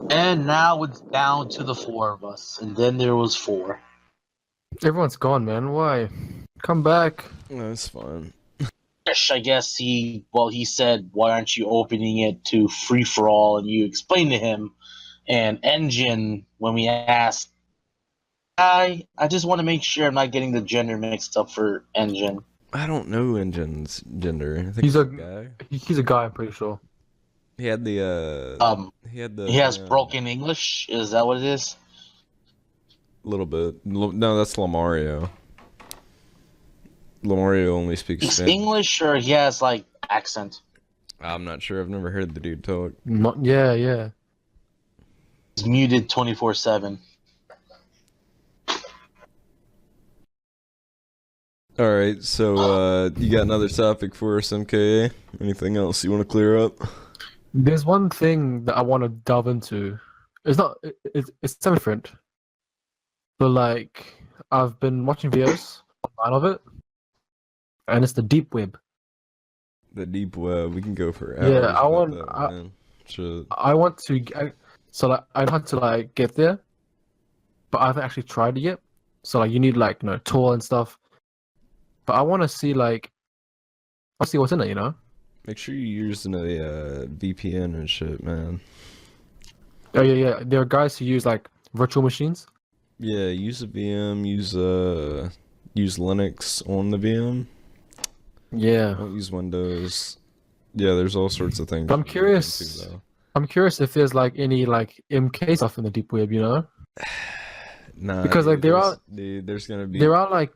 And now it's down to the 4 of us, and then there was 4. Everyone's gone, man. Why? Come back. No, it's fine. I guess he said, why aren't you opening it to free for all? And you explained to him. And Enjin, when we asked, I just want to make sure I'm not getting the gender mixed up for Enjin. I don't know Enjin's gender. I think He's a guy. He's a guy, I'm pretty sure. He had the He has broken English. Is that what it is? A little bit. No, that's Lamario. Lamario only speaks It's Spanish. English, or he has like accent. I'm not sure. I've never heard the dude talk. Yeah. He's muted 24/7. All right, so you got another topic for us, MKA? Anything else you want to clear up? There's one thing that I want to delve into. It's not. It's different. But like, I've been watching videos online of it, and it's the deep web. The deep web. We can go for hours. Yeah, I want. That, man. Shit. I want to. So like, I want to like get there, but I haven't actually tried it yet. So like, you need like tool and stuff. But I want to see like, I'll see what's in it. Make sure you're using a VPN and shit, man. Oh yeah. There are guys who use like virtual machines. Yeah, use a VM. Use Linux on the VM. Yeah. Don't use Windows. Yeah, there's all sorts of things. I'm curious. I'm curious if there's like any like MK stuff in the deep web. Nah, because like there's gonna be. There are like.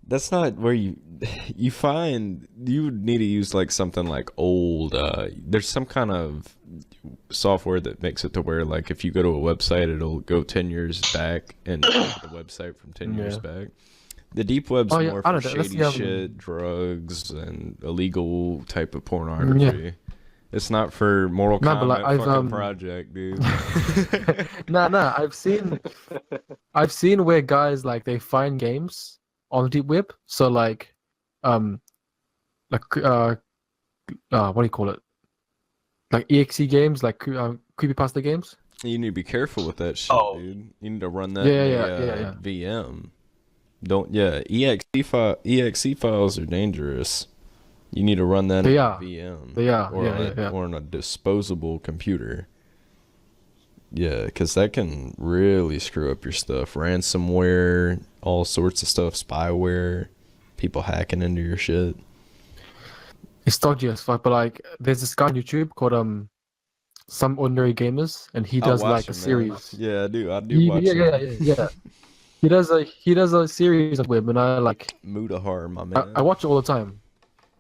That's not where you find. You would need to use like something like old. There's some kind of software that makes it to where like if you go to a website, it'll go 10 years back and the website from 10 years back. The deep web's more for shady shit, drugs, and illegal type of pornography. Yeah. It's not for Mortal Kombat fucking project, dude. Nah. I've seen where guys like they find games on the deep web. So like what do you call it? Like EXE games, like creepypasta games. You need to be careful with that shit, dude. You need to run that VM. EXE files are dangerous. You need to run that in a VM. Or on a disposable computer. Yeah, because that can really screw up your stuff. Ransomware, all sorts of stuff, spyware, people hacking into your shit. It's dodgy as fuck, but like, there's this guy on YouTube called Some Ordinary Gamers, and he does like a series. Yeah, I do watch him. Yeah. He does a series of web, and I like. Mudahar, my man. I watch it all the time.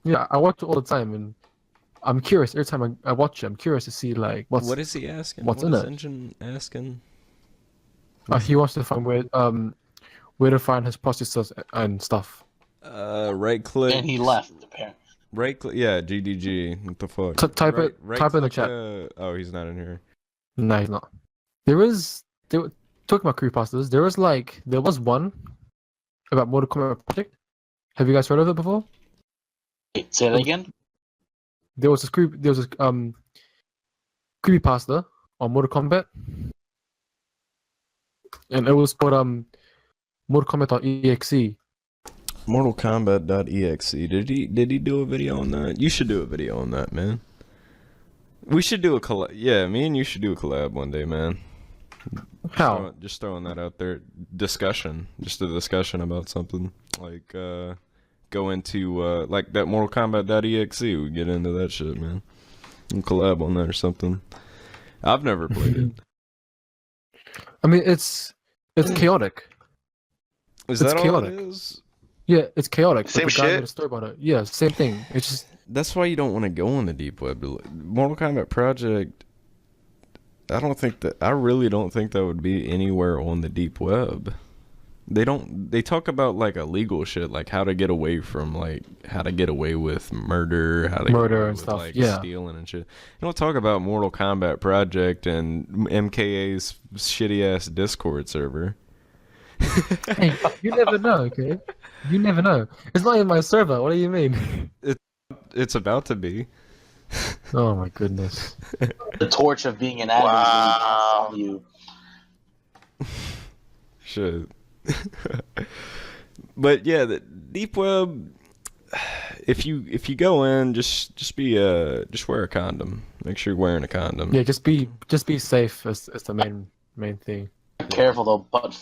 Yeah, I watch it all the time, and I'm curious every time I watch it. I'm curious to see like what is he asking? What's in it? Enjin asking? He wants to find where to find his processors and stuff. Right click. And he left apparently. Right click. Yeah, GDG. What the fuck? Type it in the chat. Oh, he's not in here. No, he's not. Talking about creepypastas. There was one about Mordecool project. Have you guys heard of it before? Wait, say that again. There was this creepypasta on Mortal Kombat, and it was called Mortal Kombat.exe. Mortal Kombat.exe. Did he do a video on that? You should do a video on that, man. We should do a collab. Yeah, me and you should do a collab one day, man. How? Just throwing that out there. Discussion. Just a discussion about something. Like, go into, like, that Mortal Kombat.exe. We get into that shit, man. And collab on that or something. I've never played it. I mean, it's chaotic. Is It's that chaotic. all it is? Yeah, it's chaotic. Same but the guy shit? made a story about it. Yeah, same thing. It's just That's why you don't want to go on the deep web. Mortal Kombat Project, I really don't think that would be anywhere on the deep web. They talk about like illegal shit, like how to get away with murder, how to get Murder away and with, stuff, like yeah. stealing and shit. They don't talk about Mortal Kombat Project and MKA's shitty ass Discord server. hey, you never know, okay? You never know. It's not in my server. What do you mean? It's about to be. Oh my goodness. The torch of being an admin is being passed on you. Shit. But yeah, the deep web. If you go in, just wear a condom. Make sure you're wearing a condom. Yeah, just be safe. Is the main thing. Careful though, butt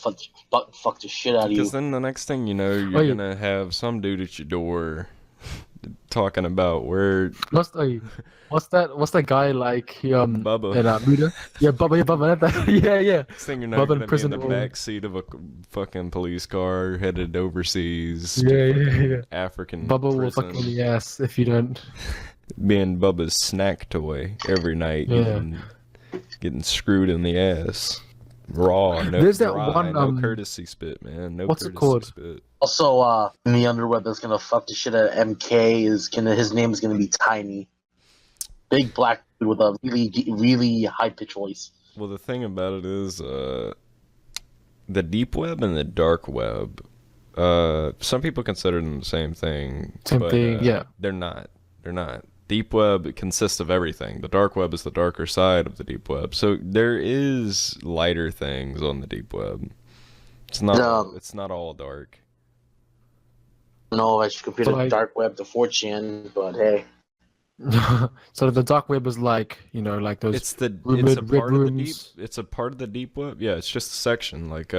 fuck the shit out of you. Because then the next thing you know, you're gonna have some dude at your door talking about where What's that guy like? Bubba. In Muda? Yeah, Bubba. Yeah. Next thing you're not Bubba in gonna be in prison the or- back seat of a fucking police car headed overseas. Yeah, to fucking yeah. African Bubba will prison. fuck you in the ass if you don't. Being Bubba's snack toy every night, Yeah. getting screwed in the ass. Raw, no, There's that dry, one, no courtesy spit, man. No what's it courtesy called? spit. Also, in the underweb that's gonna fuck the shit out of MK his name is gonna be Tiny. Big black dude with a really high pitched voice. Well, the thing about it is, the deep web and the dark web. Some people consider them the same thing. Same but, thing, yeah. They're not. They're not. Deep web consists of everything. The dark web is the darker side of the deep web. So there is lighter things on the deep web. It's not. It's not all dark. No, I should compare So, the like- dark web to 4chan, but hey. So the dark web is like, like those. It's a red part of the deep. rooms. It's a part of the deep web. Yeah, it's just a section. Like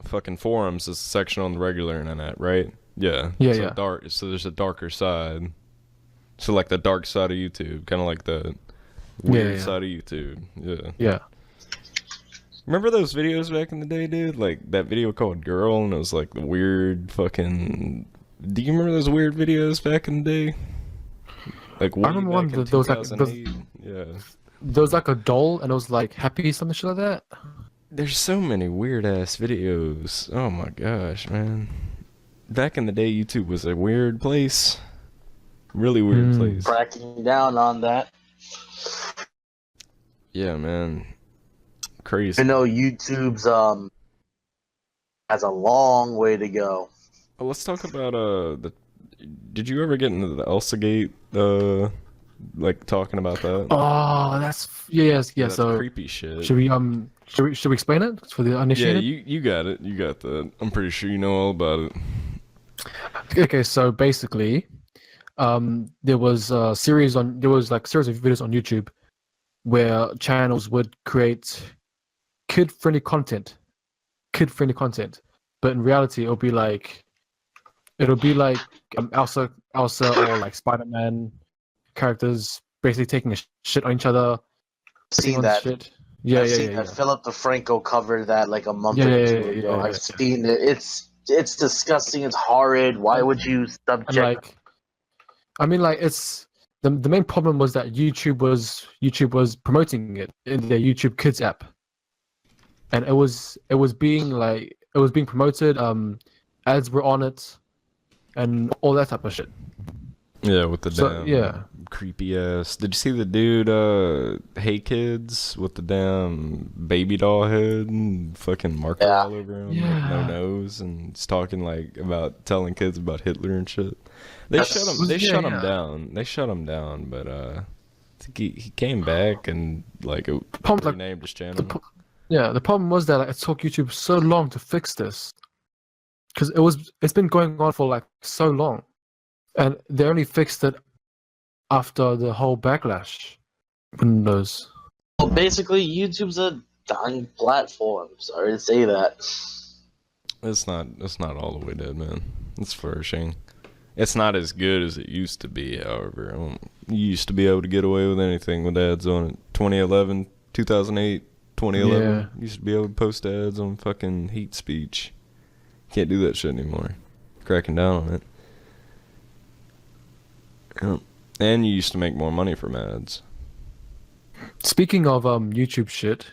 fucking forums is a section on the regular internet, right? Yeah. Yeah, so yeah. Dark. So there's a darker side. So like the dark side of YouTube, kind of like the weird yeah. side of YouTube. Yeah. Yeah. Remember those videos back in the day, dude? Like that video called "Girl," and it was like the weird fucking. Do you remember those weird videos back in the day? Like I remember one that there was like yeah. there was like a doll and it was like happy something shit like that. There's so many weird ass videos. Oh my gosh, man. Back in the day, YouTube was a weird place. Really weird place. Cracking down on that. Yeah, man. Crazy. You know, YouTube's has a long way to go. Well, let's talk about Did you ever get into the Elsa Gate? Like talking about that? Oh, that's yeah. That So creepy shit. should we explain it for the Yeah, uninitiated? you got it. You got that. I'm pretty sure you know all about it. Okay, so basically, there was a series of videos on YouTube where channels would create kid-friendly content, but in reality, it'll be like Elsa or like Spider-Man characters basically taking a shit on each other, Seen on that. shit. Yeah, I've yeah, seen yeah, that. yeah. Philip DeFranco covered that like a month Yeah, or yeah, two yeah, ago. yeah, I've yeah. seen it. It's disgusting. It's horrid. Why would you And subject? like, I mean, like it's the main problem was that YouTube was promoting it in their YouTube Kids app, and it was being promoted. Ads were on it, and all that type of shit. Yeah, with the So, damn yeah. creepy ass. Did you see the dude, Hey Kids, with the damn baby doll head and fucking marker Yeah. all over him, like Yeah. no nose, and he's talking like about telling kids about Hitler and shit. They That's- shut him. They Yeah, shut him yeah. down. They shut him down, but I think he came back and like Problem, like, renamed his channel. the problem was that like, it took YouTube so long to fix this, because it's been going on for like so long, and they only fixed it after the whole backlash. Windows. Well, basically, YouTube's a dying platform. Sorry to say that. It's not all the way dead, man. It's flourishing. It's not as good as it used to be, however. You used to be able to get away with anything with ads on it. 2011, 2008, 2011. Yeah. You used to be able to post ads on fucking hate speech. Can't do that shit anymore. Cracking down on it. Yep. And you used to make more money from ads. Speaking of YouTube shit,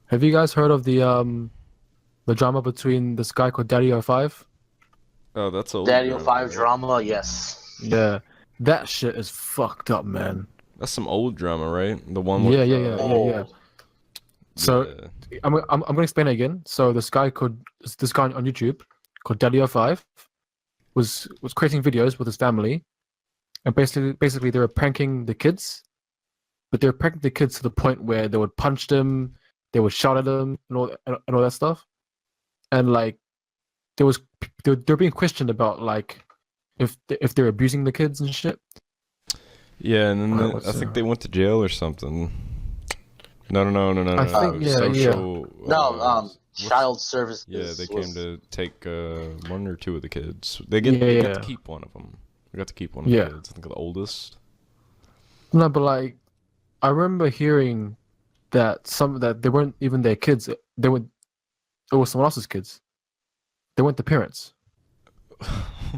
have you guys heard of the drama between this guy called Daddy05? Oh, that's old. Daddy drama. 05 drama, yes. Yeah, that shit is fucked up, man. That's some old drama, right? The one with Yeah. So I'm gonna explain it again. So this guy on YouTube called Daddy05 was creating videos with his family, and basically they were pranking the kids, but they were pranking the kids to the point where they would punch them, they would shout at them, and all that stuff, and like they're being questioned about like if they're abusing the kids and shit. Yeah, and then I think they went to jail or something. No. I think child services. Yeah, they came to take 1 or 2 of the kids. They get to keep one of them. We got to keep one of the kids. I think the oldest. No, but like, I remember hearing that they weren't even their kids. It was someone else's kids. They weren't the parents.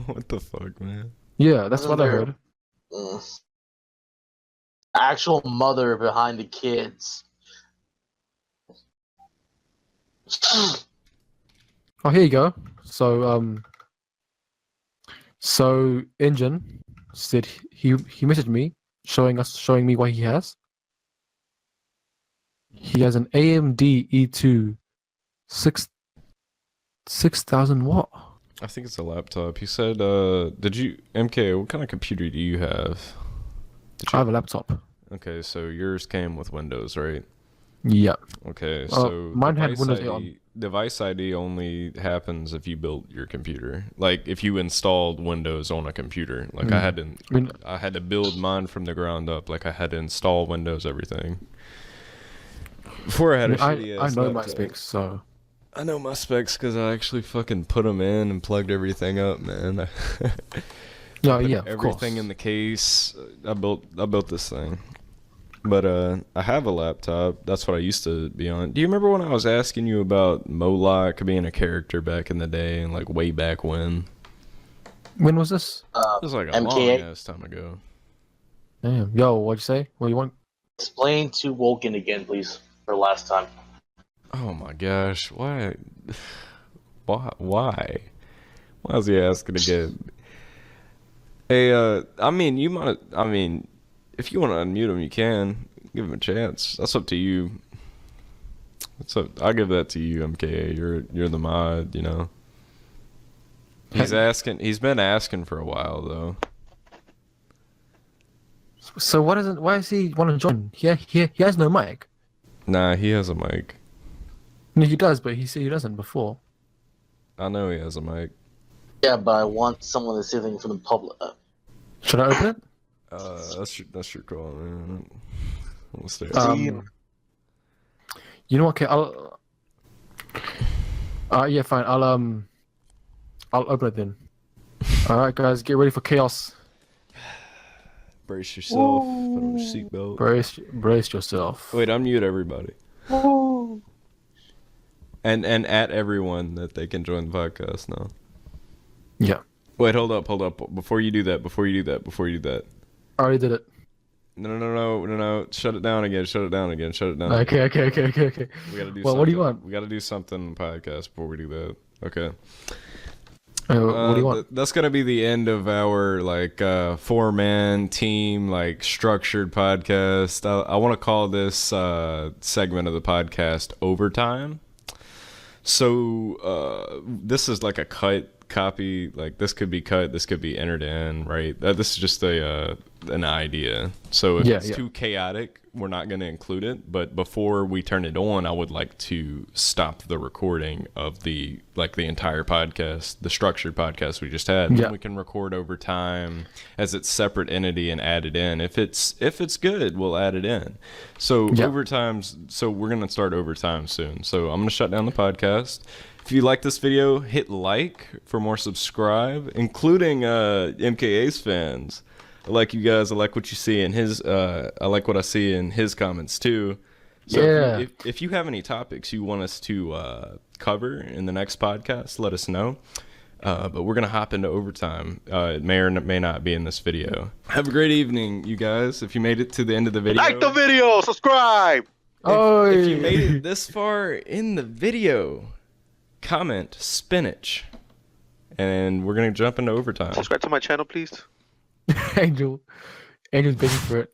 What the fuck, man? Yeah, that's what I heard. Actual mother behind the kids. Oh, here you go. So Enjin said he messaged me showing me what he has. He has an AMD E2 6000 watt. I think it's a laptop. He said, did you, MK, what kind of computer do you have? I have a laptop. Okay, so yours came with Windows, right? Yeah. Okay, so mine had Windows 8 on. Device ID only happens if you built your computer. Like if you installed Windows on a computer. Like I had to build mine from the ground up. Like I had to install Windows everything. Before I had a shitty ass I know laptop. my specs, so I know my specs because I actually fucking put them in and plugged everything up, man. yeah, of everything course. in the case. I built this thing. But I have a laptop. That's what I used to be on. Do you remember when I was asking you about Moloch being a character back in the day and like way back when? When was this? It was like a long ass time ago. Damn. Yo, what'd you say? What do you want? Explain to Woken again, please, for last time. Oh my gosh, why? Why is he asking again? Hey, if you want to unmute him, you can. Give him a chance. That's up to you. I'll give that to you, MKA. You're the mod, you know. He's been asking for a while though. So why does he want to join? He has no mic. Nah, he has a mic. No, he does, but he said he doesn't before. I know he has a mic. Yeah, but I want someone to say something from the public. Should I open it? That's your call, man. What's there? You know what? Okay, I'll. Yeah, fine. I'll open it then. All right, guys, get ready for chaos. Brace yourself. Put on your seatbelt. Brace yourself. Wait, unmute everybody. And at everyone that they can join the podcast now. Yeah. Wait, hold up. Before you do that. I already did it. No. Shut it down again. Okay. We gotta do Well, something. what do you want? We gotta do something in the podcast before we do that. Okay. What do you want? That's gonna be the end of our like 4-man team like structured podcast. I want to call this segment of the podcast overtime. So this is like a cut copy. Like this could be cut, this could be entered in, right? This is just an idea. So if it's too chaotic, we're not going to include it. But before we turn it on, I would like to stop the recording of the entire podcast, the structured podcast we just had. Yeah. And we can record over time as its separate entity and add it in. If it's good, we'll add it in. So overtime's. So we're going to start overtime soon. So I'm going to shut down the podcast. If you like this video, hit like for more subscribe, including MKA's fans. I like you guys. I like what you see in his. I like what I see in his comments too. So if you have any topics you want us to cover in the next podcast, let us know. But we're going to hop into overtime. It may or may not be in this video. Have a great evening, you guys. If you made it to the end of the video. Like the video, subscribe. If you made it this far in the video, comment spinach. And we're going to jump into overtime. Subscribe to my channel, please. Angel's begging for it.